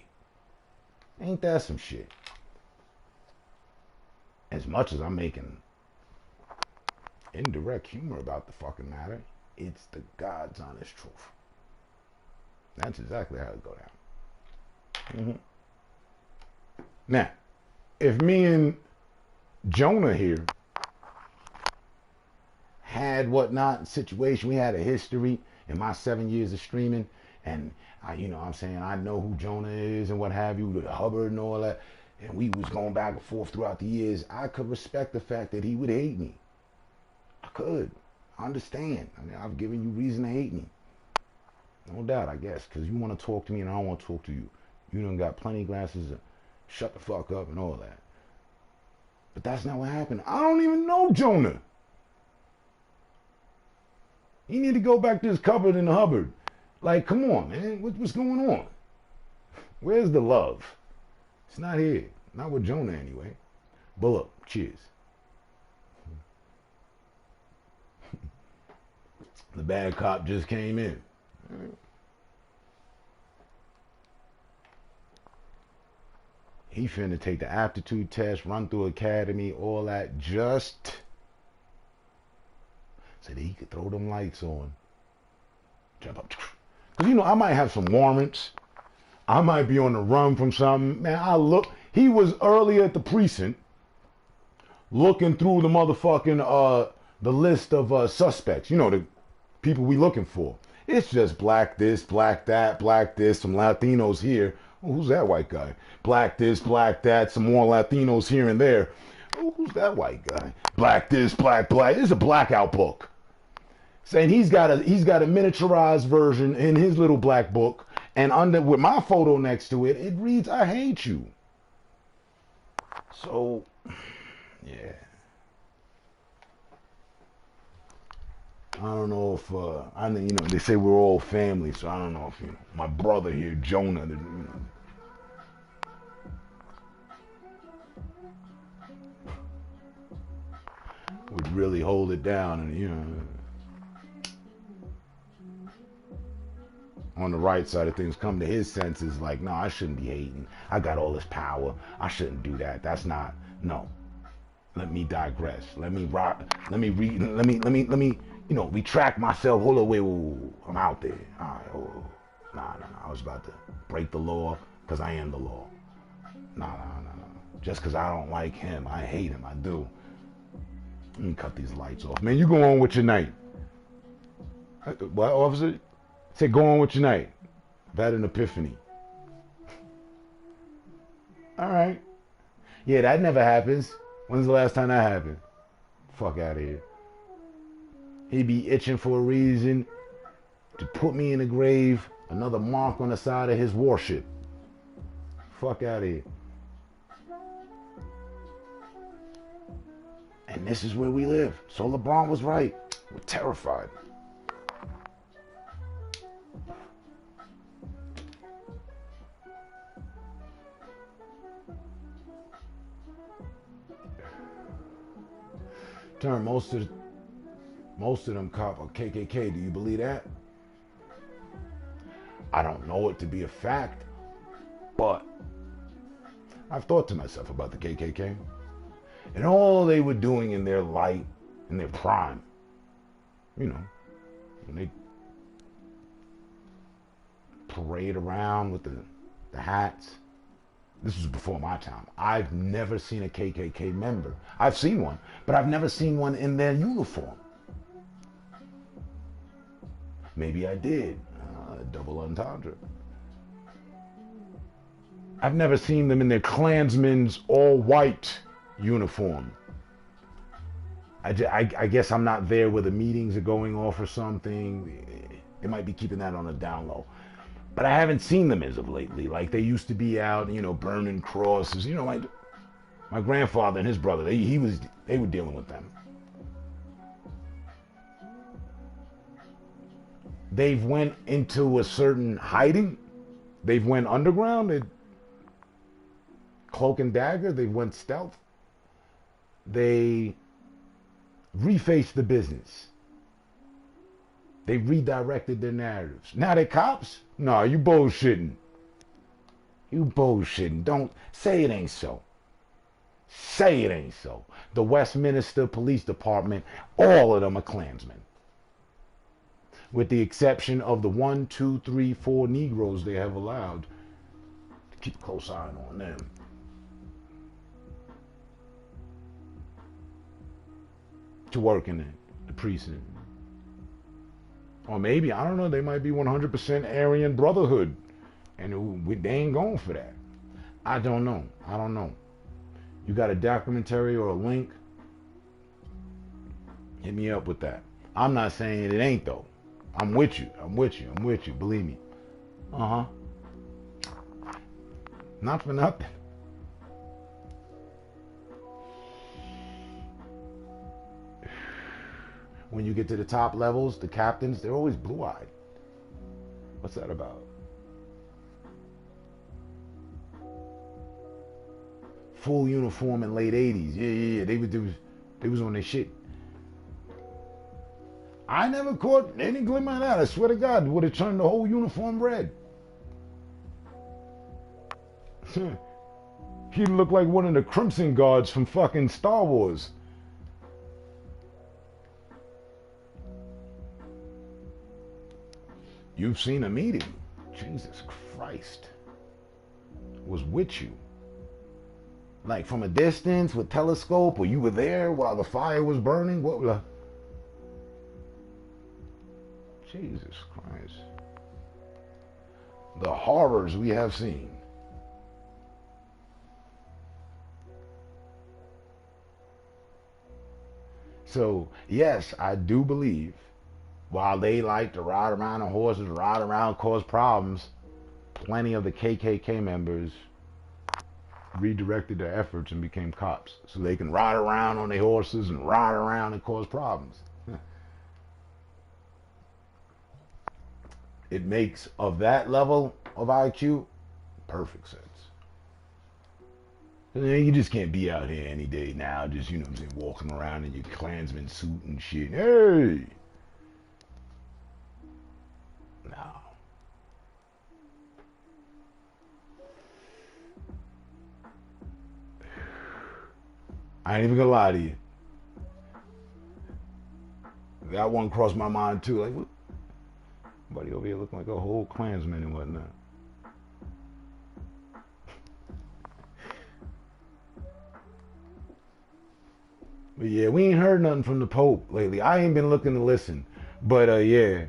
Ain't that some shit? As much as I'm making indirect humor about the fucking matter, it's the God's honest truth. That's exactly how it go down. Now, if me and Jonah here had whatnot situation, we had a history in my 7 years of streaming, and I know who Jonah is and what have you, Hubbard and all that, and we was going back and forth throughout the years, I could respect the fact that he would hate me. I could. I understand. I mean, I've given you reason to hate me. No doubt, I guess, because you want to talk to me and I don't want to talk to you. You done got plenty of glasses to shut the fuck up and all that. But that's not what happened. I don't even know Jonah. He need to go back to his cupboard in the Hubbard. Like, come on, man. What's going on? Where's the love? It's not here. Not with Jonah, anyway. But look, cheers. The bad cop just came in. He finna take the aptitude test, run through academy, all that, just so that he could throw them lights on. Jump up. Because, I might have some warrants. I might be on the run from something. Man, he was earlier at the precinct looking through the motherfucking, the list of suspects. The people we looking for. It's just black this, black that, black this, some Latinos here. Oh, who's that white guy? Black this, black that, some more Latinos here and there. Oh, who's that white guy? Black this, black, black. It's a blackout book. Saying he's got a miniaturized version in his little black book, and under with my photo next to it, it reads, "I hate you." So, yeah. I don't know if I know, they say we're all family, so I don't know if my brother here, Jonah, would really hold it down, and on the right side of things, come to his senses, like, no, I shouldn't be hating. I got all this power. I shouldn't do that. That's not, no. Let me digress. Let me retract myself. Hold on, wait, I'm out there. All right, nah. I was about to break the law because I am the law. Nah. Just because I don't like him, I hate him. I do. Let me cut these lights off. Man, you go on with your night. What, officer? Say, go on with your night. I've had an epiphany. All right. Yeah, that never happens. When's the last time that happened? Fuck out of here. He'd be itching for a reason to put me in the grave, another mark on the side of his warship. Fuck out of here. And this is where we live. So LeBron was right. We're terrified. Turn most of them cop are KKK. Do you believe that? I don't know it to be a fact, but I've thought to myself about the KKK and all they were doing in their light, in their prime. When they parade around with the hats. This was before my time. I've never seen a KKK member. I've seen one, but I've never seen one in their uniform. Maybe I did. Double entendre. I've never seen them in their Klansmen's all-white uniform. I guess I'm not there where the meetings are going off or something. They might be keeping that on the down low. But I haven't seen them as of lately. Like they used to be out, burning crosses. Like my grandfather and his brother, they were dealing with them. They've went into a certain hiding. They've went underground. They cloak and dagger. They went stealth. They refaced the business. They redirected their narratives. Now they cops? No, you bullshitting. You bullshitting. Don't say it ain't so. Say it ain't so. The Westminster Police Department, all of them are Klansmen. With the exception of the 1, 2, 3, 4 Negroes they have allowed to keep a close eye on them. To work in the precinct. Or maybe, I don't know, they might be 100% Aryan Brotherhood. And they ain't going for that. I don't know. You got a documentary or a link? Hit me up with that. I'm not saying it ain't though. I'm with you. Believe me. Not for nothing. When you get to the top levels, the captains, they're always blue-eyed. What's that about? Full uniform in late 80s. Yeah. They was on their shit. I never caught any glimmer of that. I swear to God, would have turned the whole uniform red. He'd look like one of the Crimson Guards from fucking Star Wars. You've seen a meeting. Jesus Christ. Was with you. Like from a distance with telescope, or you were there while the fire was burning? What? Jesus Christ. The horrors we have seen. So, yes, I do believe while they like to ride around on horses, ride around, cause problems, plenty of the KKK members redirected their efforts and became cops so they can ride around on their horses and ride around and cause problems. It makes, of that level of IQ, perfect sense. You just can't be out here any day now, just, you know what I'm saying, walking around in your Klansman suit and shit. Hey! No. I ain't even gonna lie to you. That one crossed my mind too. Like, what? Buddy over here looking like a whole Klansman and whatnot. But yeah, we ain't heard nothing from the Pope lately. I ain't been looking to listen. But yeah.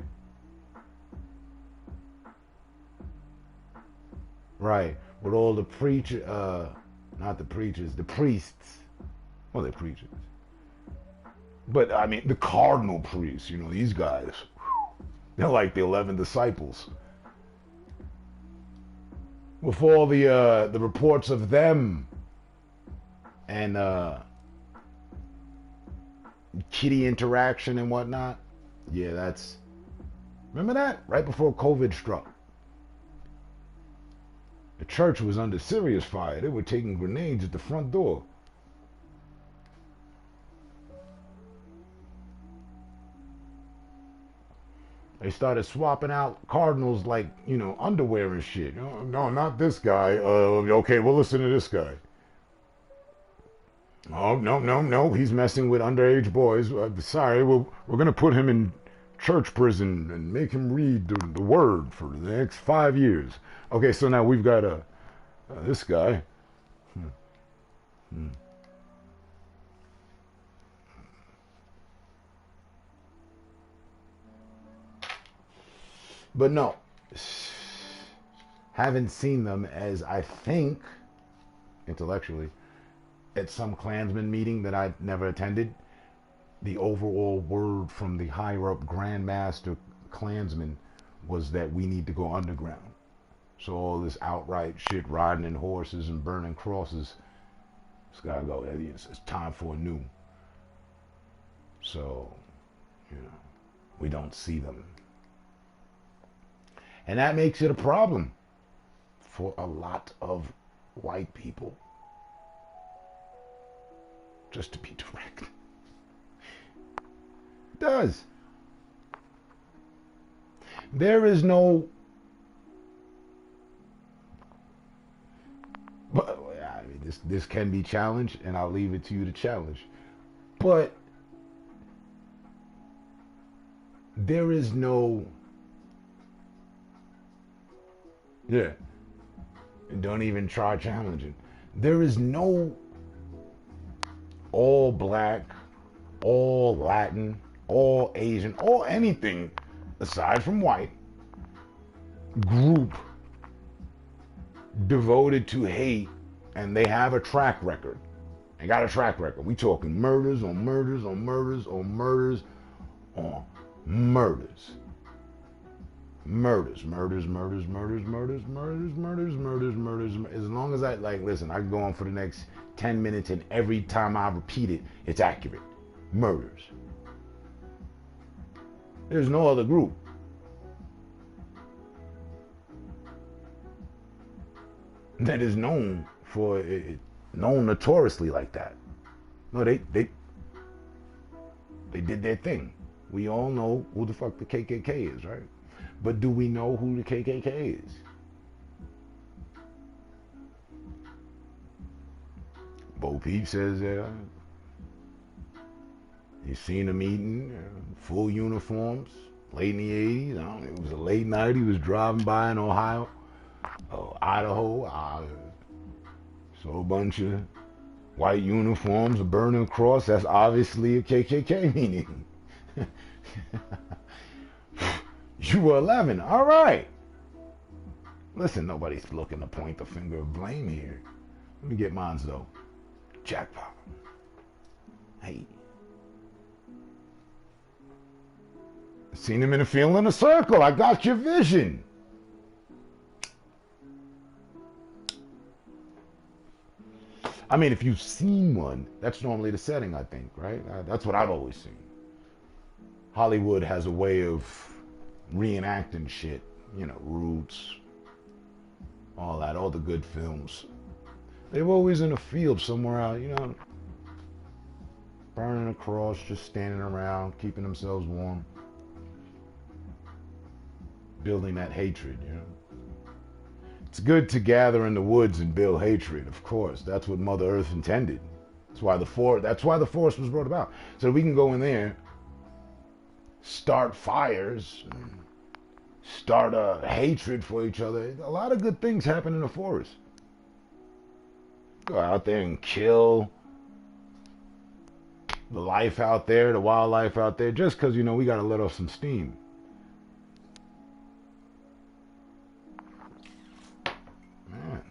Right. With all the not the preachers, the priests. Well, they're preachers. But I mean, the cardinal priests, you know, these guys. They're like the 11 disciples. With all the reports of them and kitty interaction and whatnot. Yeah, that's... Remember that? Right before COVID struck. The church was under serious fire. They were taking grenades at the front door. They started swapping out cardinals like, you know, underwear and shit. No, not this guy. Okay, we'll listen to this guy. Oh, no. He's messing with underage boys. Sorry, we're going to put him in church prison and make him read the word for the next 5 years. Okay, so now we've got this guy. But no, haven't seen them as I think, intellectually, at some Klansman meeting that I never attended. The overall word from the higher up Grand Master Klansman was that we need to go underground. So all this outright shit, riding in horses and burning crosses, it's gotta go. It's time for a new. So, you know, we don't see them. And that makes it a problem for a lot of white people. Just to be direct. It does. There is no... But I mean, this can be challenged, and I'll leave it to you to challenge. But there is no... Yeah. And don't even try challenging. There is no all black, all Latin, all Asian, all anything aside from white group devoted to hate, and they have a track record. They got a track record. We talking murders on murders on murders on murders on murders. Murders. As long as I, like, listen, I can go on for the next 10 minutes, and every time I repeat it, it's accurate. Murders. There's no other group that is known for it, known notoriously like that. No, they did their thing. We all know who the fuck the KKK is, right? But do we know who the KKK is? Bo Peep says he's seen them eating full uniforms, late in the 80s. I don't know, it was a late night. He was driving by in Ohio, Idaho. Saw a bunch of white uniforms, a burning cross. That's obviously a KKK meeting. You were 11. All right. Listen, nobody's looking to point the finger of blame here. Let me get mine, though. Jackpot. Hey. Seen him in a field in a circle. I got your vision. I mean, if you've seen one, that's normally the setting, I think, right? That's what I've always seen. Hollywood has a way of reenacting shit. You know, Roots, all that, all the good films. They were always in a field somewhere out, you know, burning a cross, just standing around, keeping themselves warm. Building that hatred, you know. It's good to gather in the woods and build hatred, of course. That's what Mother Earth intended. That's why the forest was brought about. So we can go in there, start fires, start a hatred for each other. A lot of good things happen in the forest. Go out there and kill the life out there, the wildlife out there, just because, you know, we got to let off some steam. Man.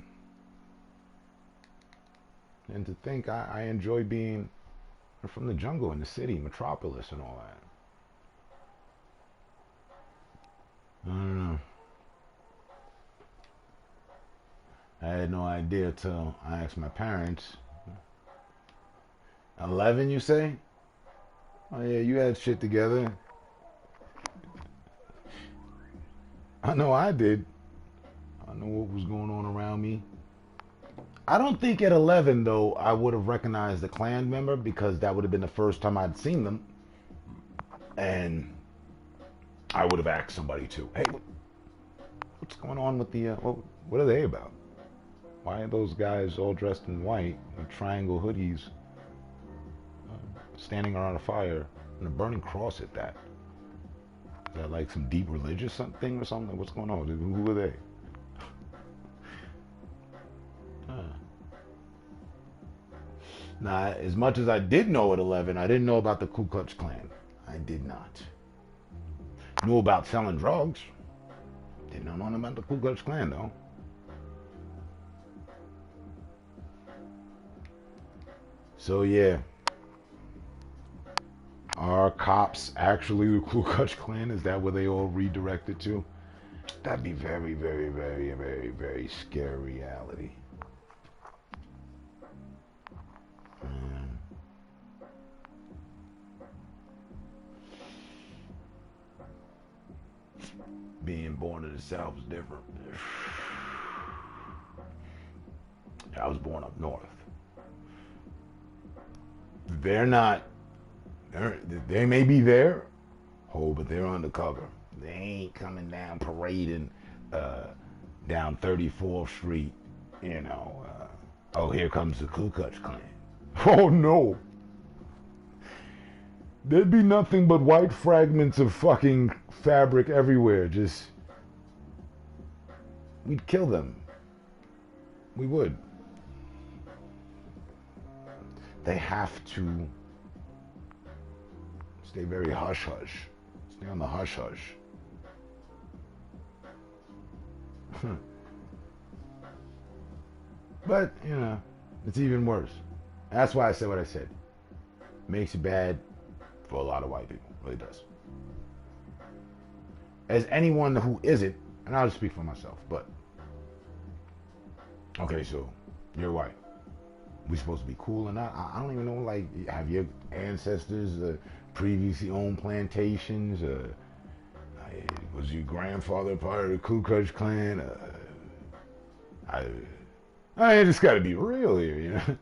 And to think I enjoy being from the jungle in the city, metropolis and all that. I don't know. I had no idea till I asked my parents. 11, you say? Oh yeah, you had shit together. I know I did. I know what was going on around me. I don't think at 11, though, I would have recognized a Klan member because that would have been the first time I'd seen them. And I would have asked somebody too. Hey, what's going on with the, what are they about? Why are those guys all dressed in white with triangle hoodies standing around a fire and a burning cross at that? Is that like some deep religious thing or something? What's going on? Who are they? Now, as much as I did know at 11, I didn't know about the Ku Klux Klan. I did not. Knew about selling drugs. Didn't know nothing about the Ku Klux Klan, though. So, yeah. Are cops actually the Ku Klux Klan? Is that where they all redirected to? That'd be very, very, very, very, very scary reality. Being born in the South is different. I was born up north. They're not. They may be there, but they're undercover. They ain't coming down parading down 34th Street. You know. Here comes the Ku Klux Klan. Oh no. There'd be nothing but white fragments of fucking fabric everywhere. Just, we'd kill them. We would. They have to stay very hush-hush. Stay on the hush-hush. But, you know, it's even worse. That's why I said what I said. Makes it bad for a lot of white people. It really does. As anyone who isn't, and I'll just speak for myself, but okay, so you're white. We supposed to be cool or not? I don't even know, like, have your ancestors previously owned plantations? Was your grandfather part of the Ku Klux Klan? I just gotta be real here, you know?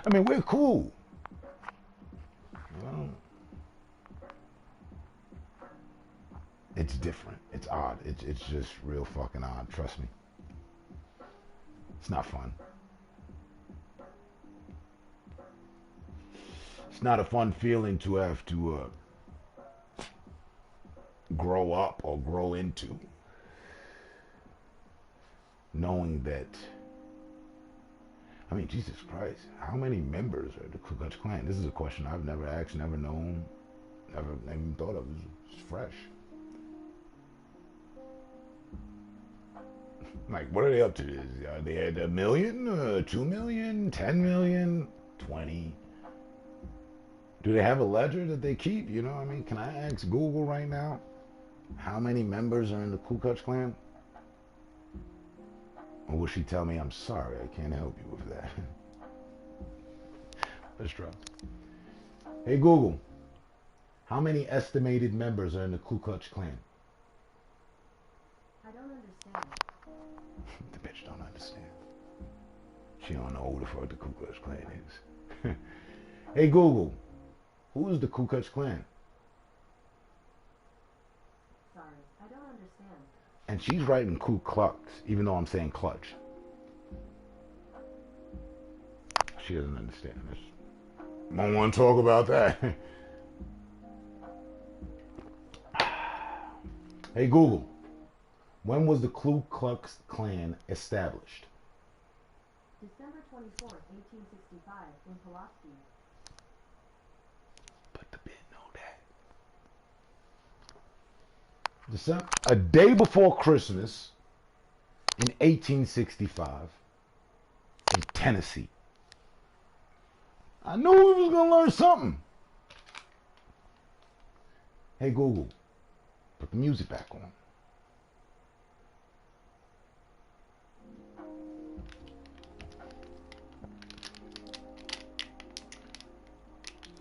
I mean, we're cool. Well, it's different. It's odd. It's just real fucking odd. Trust me. It's not fun. It's not a fun feeling to have to grow up or grow into. Knowing that, I mean, Jesus Christ, how many members are the Ku Klux Klan? This is a question I've never asked, never known, never even thought of. It's fresh. Like, what are they up to? Are they at 1 million, 2 million, 10 million, 20? Do they have a ledger that they keep? You know, I mean, can I ask Google right now how many members are in the Ku Klux Klan? Or will she tell me, I'm sorry, I can't help you with that? Let's try. Hey Google, how many estimated members are in the Ku Klux Klan? I don't understand. The bitch don't understand. She don't know who the fuck the Ku Klux Klan is. Hey Google, who is the Ku Klux Klan? Sorry, I don't understand. And she's writing Ku Klux, even though I'm saying clutch. She doesn't understand this. Don't want to talk about that. Hey Google, when was the Ku Klux Klan established? December 24th, 1865, in Pulaski. But the bitch know that. A day before Christmas in 1865 in Tennessee. I knew we was going to learn something. Hey Google, put the music back on.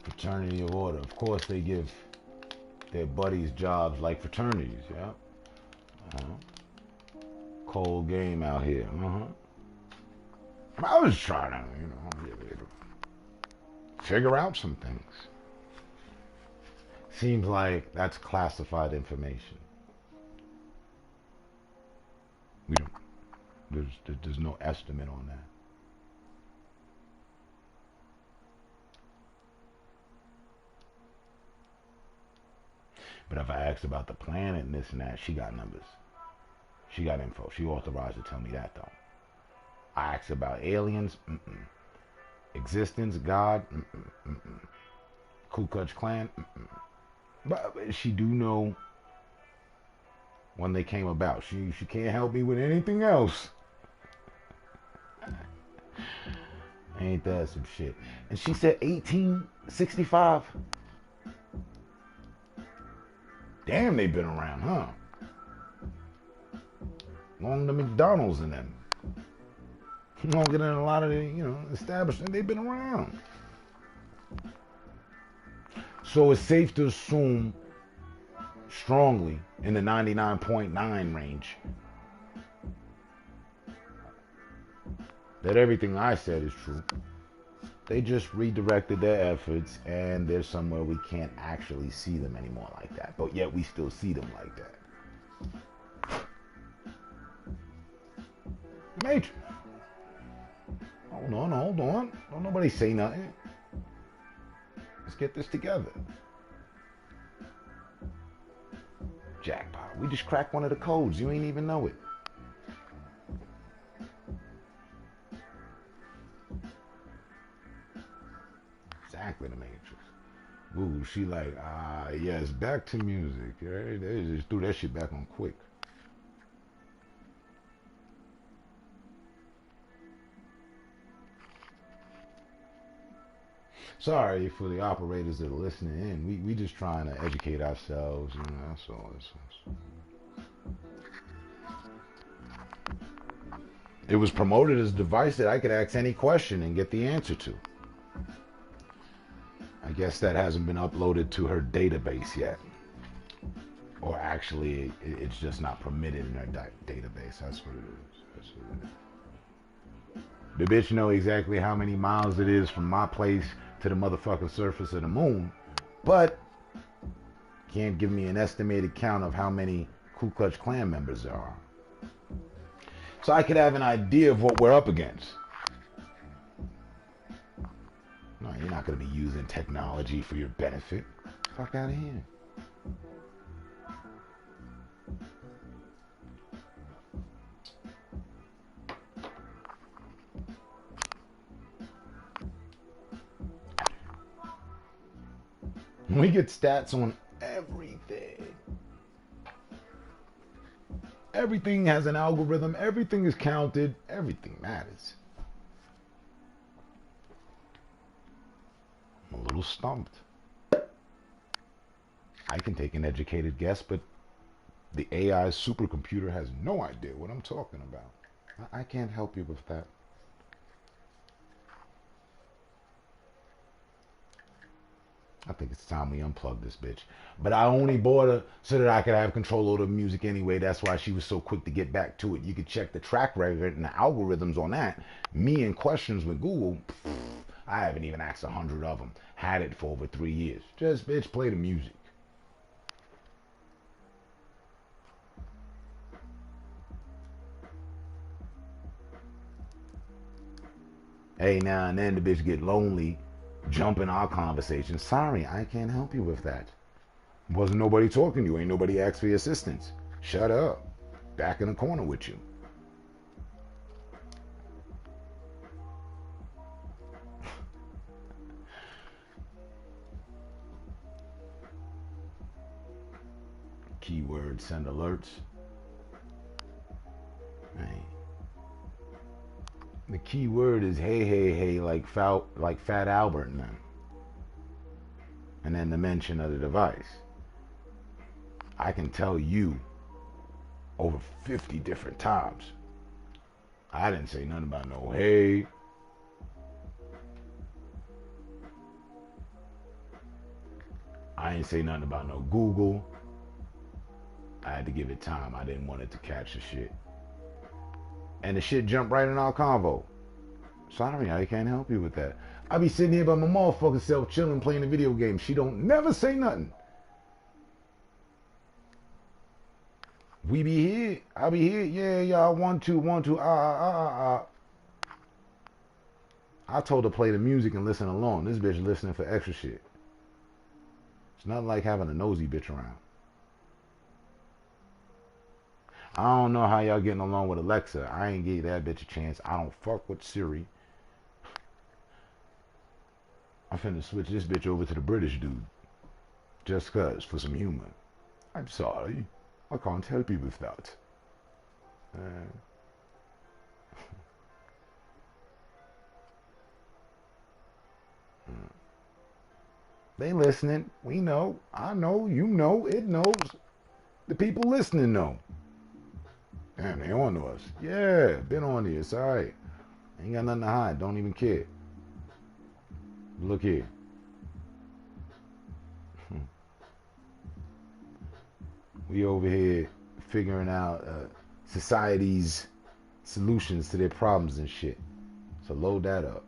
Fraternity of order. Of course they give their buddies jobs like fraternities, yeah? Cold game out here, I was trying to, figure out some things. Seems like that's classified information. We don't. There's no estimate on that. But if I asked about the planet and this and that, she got numbers. She got info. She authorized to tell me that though. I asked about aliens. Existence, God. Ku Klux Klan. But she do know when they came about. She can't help me with anything else. Ain't that some shit? And she said 1865. Damn, they've been around, huh? Long the McDonald's and them. Longer than a lot of the, establishments. They've been around. So it's safe to assume strongly in the 99.9 range that everything I said is true. They just redirected their efforts and there's somewhere we can't actually see them anymore like that. But yet we still see them like that. Major. Hold on. Don't nobody say nothing. Let's get this together. Jackpot. We just cracked one of the codes. You ain't even know it. Exactly the Matrix. Ooh, she like, yes, back to music. Right? They just threw that shit back on quick. Sorry for the operators that are listening in. We just trying to educate ourselves. That's all. It was promoted as a device that I could ask any question and get the answer to. I guess that hasn't been uploaded to her database yet. Or actually, it's just not permitted in her database. That's what it is. The bitch know exactly how many miles it is from my place to the motherfucking surface of the moon, but can't give me an estimated count of how many Ku Klux Klan members there are. So I could have an idea of what we're up against. No, you're not going to be using technology for your benefit. Fuck out of here. We get stats on everything. Everything has an algorithm. Everything is counted. Everything matters. I'm a little stumped. I can take an educated guess, but the AI supercomputer has no idea what I'm talking about. I can't help you with that. I think it's time we unplug this bitch. But I only bought her so that I could have control over the music anyway. That's why she was so quick to get back to it. You could check the track record and the algorithms on that. Me and questions with Google, I haven't even asked 100 of them. Had it for over 3 years. Just, bitch, play the music. Hey, now and then the bitch get lonely, jump in our conversation. Sorry, I can't help you with that. Wasn't nobody talking to you. Ain't nobody asked for your assistance. Shut up. Back in the corner with you. Keyword send alerts. Hey. The keyword is hey, like Fat Albert and them. And then the mention of the device. I can tell you over 50 different times. I didn't say nothing about no hey. I ain't say nothing about no Google. I had to give it time. I didn't want it to catch the shit. And the shit jumped right in our convo. Sorry, I can't help you with that. I be sitting here by my motherfucking self chilling, playing a video game. She don't never say nothing. We be here. I be here. Yeah, y'all. 1, 2, 1, 2. I told her play the music and listen along. This bitch listening for extra shit. It's not like having a nosy bitch around. I don't know how y'all getting along with Alexa. I ain't gave that bitch a chance. I don't fuck with Siri. I'm finna switch this bitch over to the British dude. Just cuz, for some humor. I'm sorry. I can't help you with that. They listening. We know. I know. You know. It knows. The people listening know. Damn, they on to us. Yeah, been on here. It's alright. Ain't got nothing to hide. Don't even care. Look here. We over here figuring out society's solutions to their problems and shit. So load that up.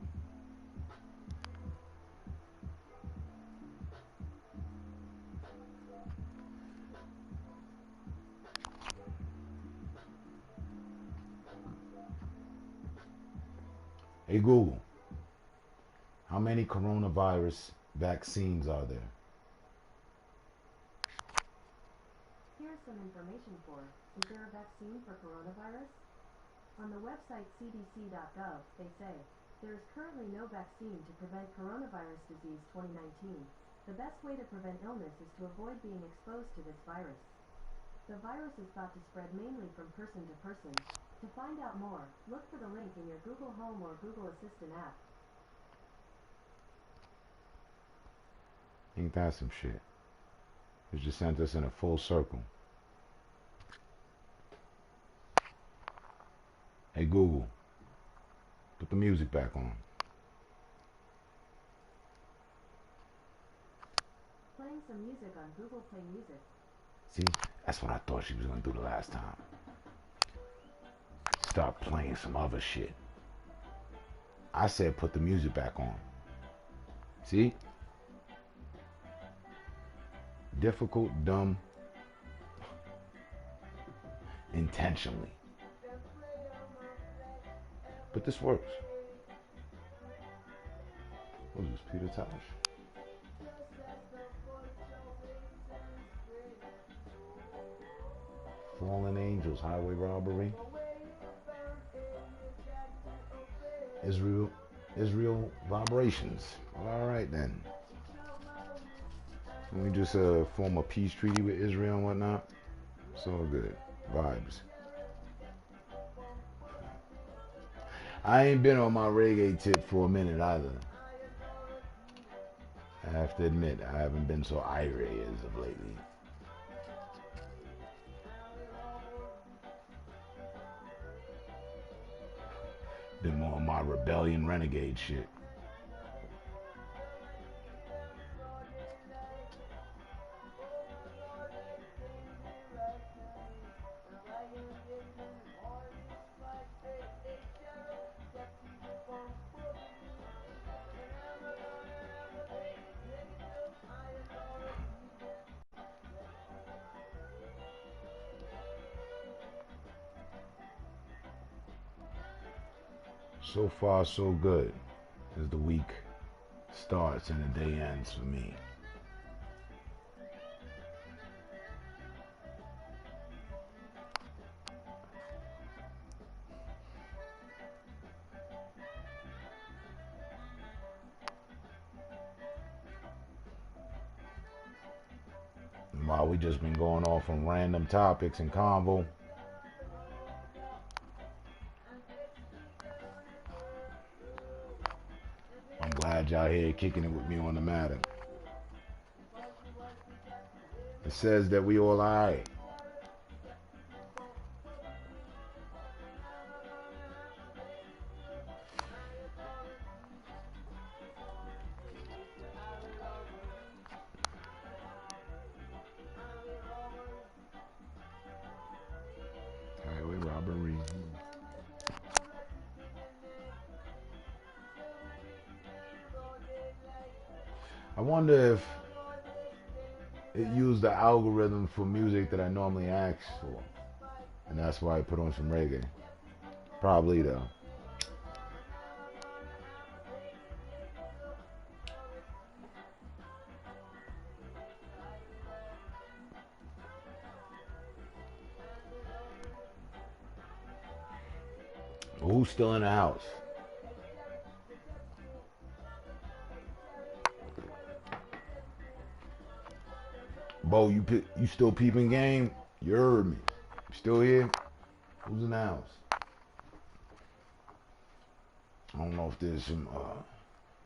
Hey Google, how many coronavirus vaccines are there? Here's some information for. Is there a vaccine for coronavirus? On the website cdc.gov, they say, there is currently no vaccine to prevent coronavirus disease 2019. The best way to prevent illness is to avoid being exposed to this virus. The virus is thought to spread mainly from person to person. To find out more, look for the link in your Google Home or Google Assistant app. Ain't that some shit? It just sent us in a full circle. Hey Google, put the music back on. Playing some music on Google Play Music. See, that's what I thought she was gonna do the last time. Start playing some other shit. I said put the music back on. See? Difficult, dumb, intentionally. But this works. What is this, Peter Tosh? Fallen Angels, highway robbery. Israel vibrations. All right then. Can we just form a peace treaty with Israel and whatnot? It's all good. Vibes. I ain't been on my reggae tip for a minute either. I have to admit, I haven't been so irate as of lately. Been more on my rebellion renegade shit. So far, so good as the week starts and the day ends for me. While we just been going off on random topics and convo, I'm glad y'all here kicking it with me on the matter. It says that we all alright. Highway robbery. I wonder if it used the algorithm for music that I normally ask for. And that's why I put on some reggae. Probably though. Who's still in the house? Bo, you still peeping game? You heard me. You still here? Who's in the house? I don't know if there's some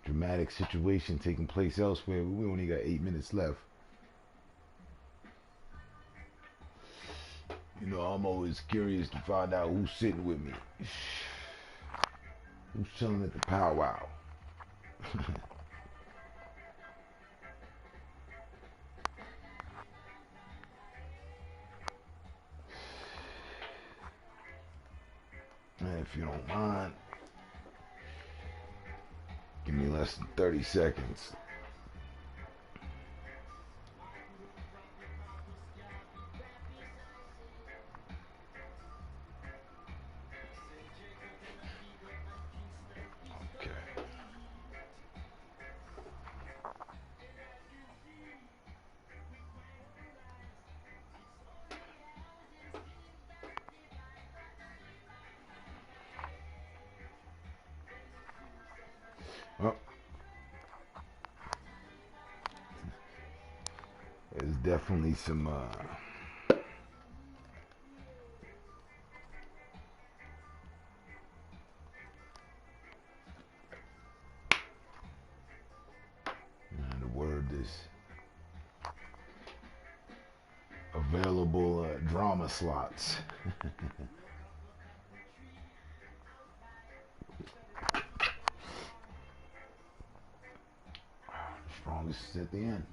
dramatic situation taking place elsewhere. We only got 8 minutes left. You know, I'm always curious to find out who's sitting with me. Who's chilling at the powwow? If you don't mind, give me less than 30 seconds. Okay. Well, there's definitely some the word is available drama slots. Strongest is at the end.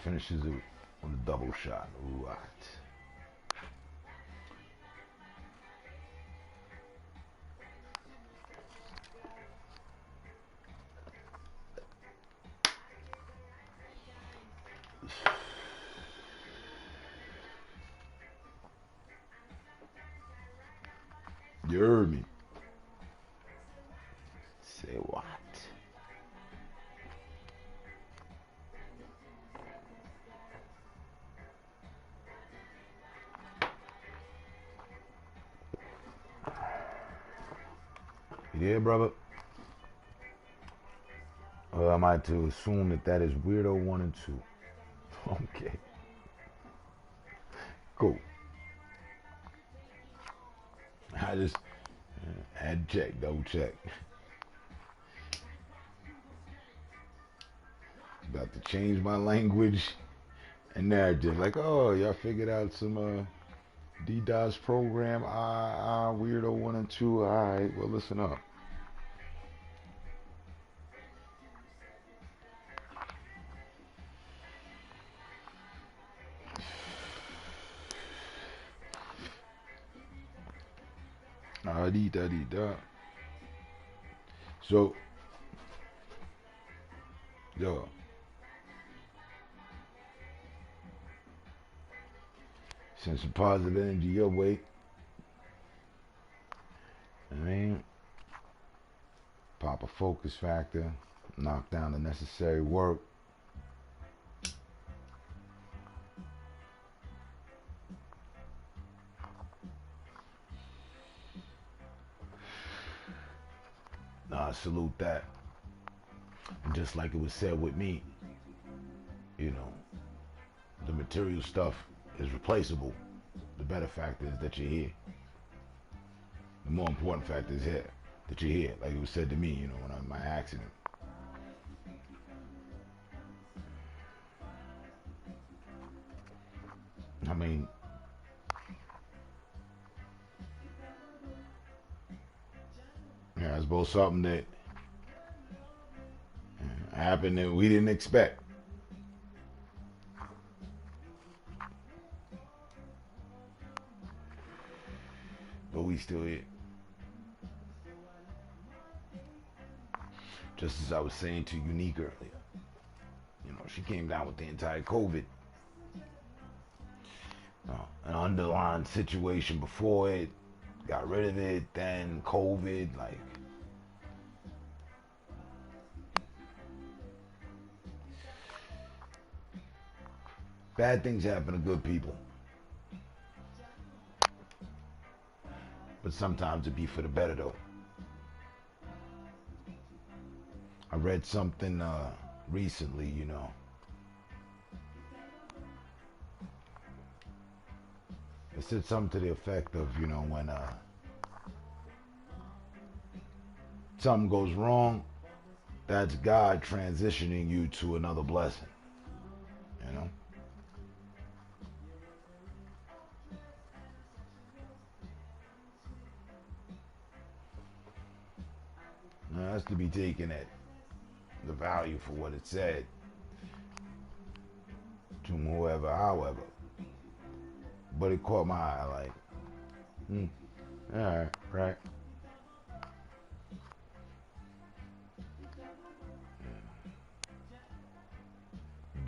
Finishes it with a double shot. Right. You heard me. Say what? You there, brother? Or am I to assume that that is weirdo 1 and 2? Okay. Cool. I just had to check, double check. About to change my language and narrative. Like, oh, y'all figured out some DDoS program. Weirdo 1 and 2. Alright, well, listen up. Da. So, yo, send some positive energy your way. I mean, pop a focus factor, knock down the necessary work. I salute that. And just like it was said with me, you know, the material stuff is replaceable. The better factor is that you're here. The more important factor is here, that you're here. Like it was said to me, you know, when I had my accident. I mean, yeah, it's both something that happened that we didn't expect. But we still here. Just as I was saying to Unique earlier. You know, she came down with the entire COVID. An underlying situation before it, got rid of it, then COVID, like. Bad things happen to good people. But sometimes it be for the better though. I read something recently, you know. It said something to the effect of, you know, when something goes wrong, that's God transitioning you to another blessing. You know? Now, that's to be taken at the value for what it said. To whoever, however. But it caught my eye like, alright, right.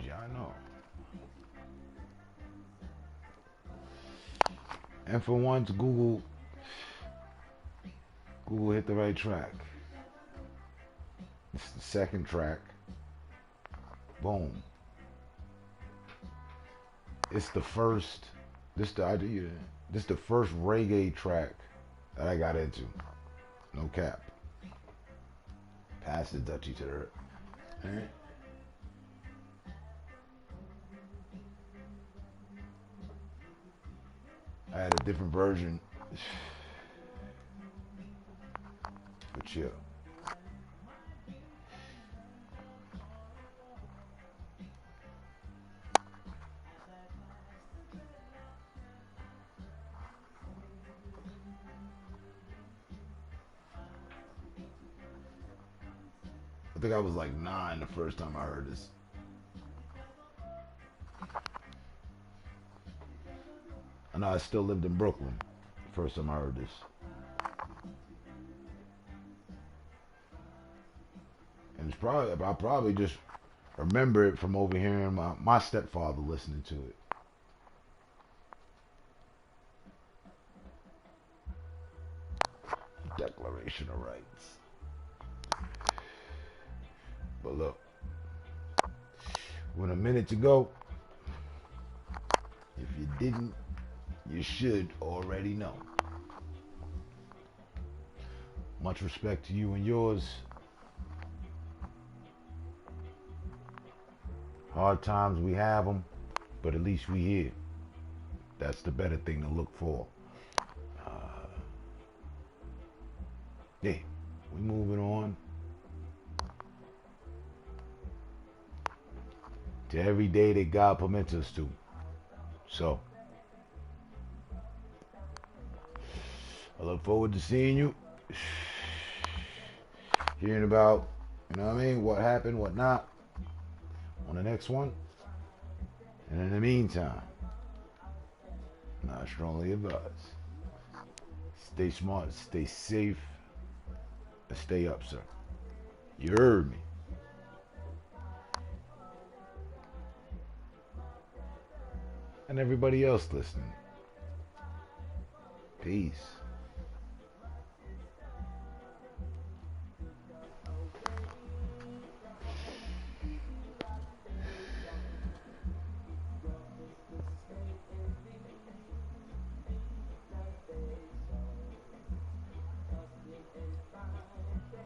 Yeah, I know. And for once, Google hit the right track. It's the second track. Boom. It's the first. This the idea. This the first reggae track that I got into. No cap. Pass the Dutchie to her. Alright. I had a different version. But chill. I think I was like 9 the first time I heard this. I know I still lived in Brooklyn the first time I heard this. And it's probably, I probably just remember it from overhearing my stepfather listening to it. Declaration of Rights. But look, with a minute to go, if you didn't, you should already know. Much respect to you and yours. Hard times, we have them, but at least we here. That's the better thing to look for. Yeah, we moving on to every day that God permits us to. So, I look forward to seeing you, hearing about, you know what I mean, what happened, what not, on the next one. And in the meantime, I strongly advise, stay smart, stay safe, and stay up, sir. You heard me. And everybody else listening. Peace.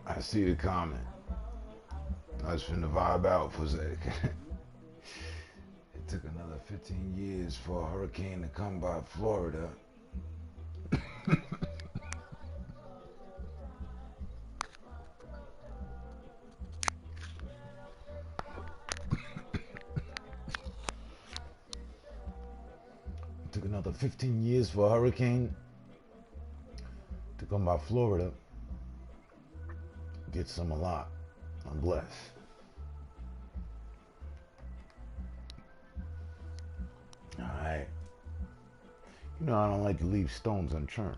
I see the comment. I was finna vibe out for a sec. It took another 15 years for a hurricane to come by Florida. It took another 15 years for a hurricane to come by Florida. Get some a lot. I'm blessed. Alright. You know I don't like to leave stones unturned.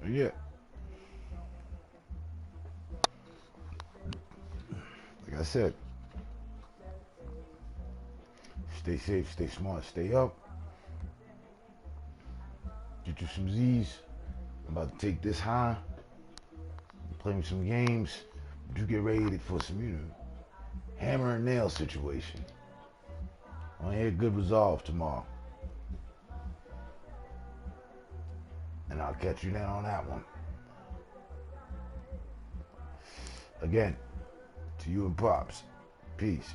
But yeah. Like I said, stay safe, stay smart, stay up. Get you some Z's. I'm about to take this high. Play me some games. You get ready for some, hammer and nail situation. I want to hear good resolve tomorrow. And I'll catch you down on that one. Again, to you and Pops, peace.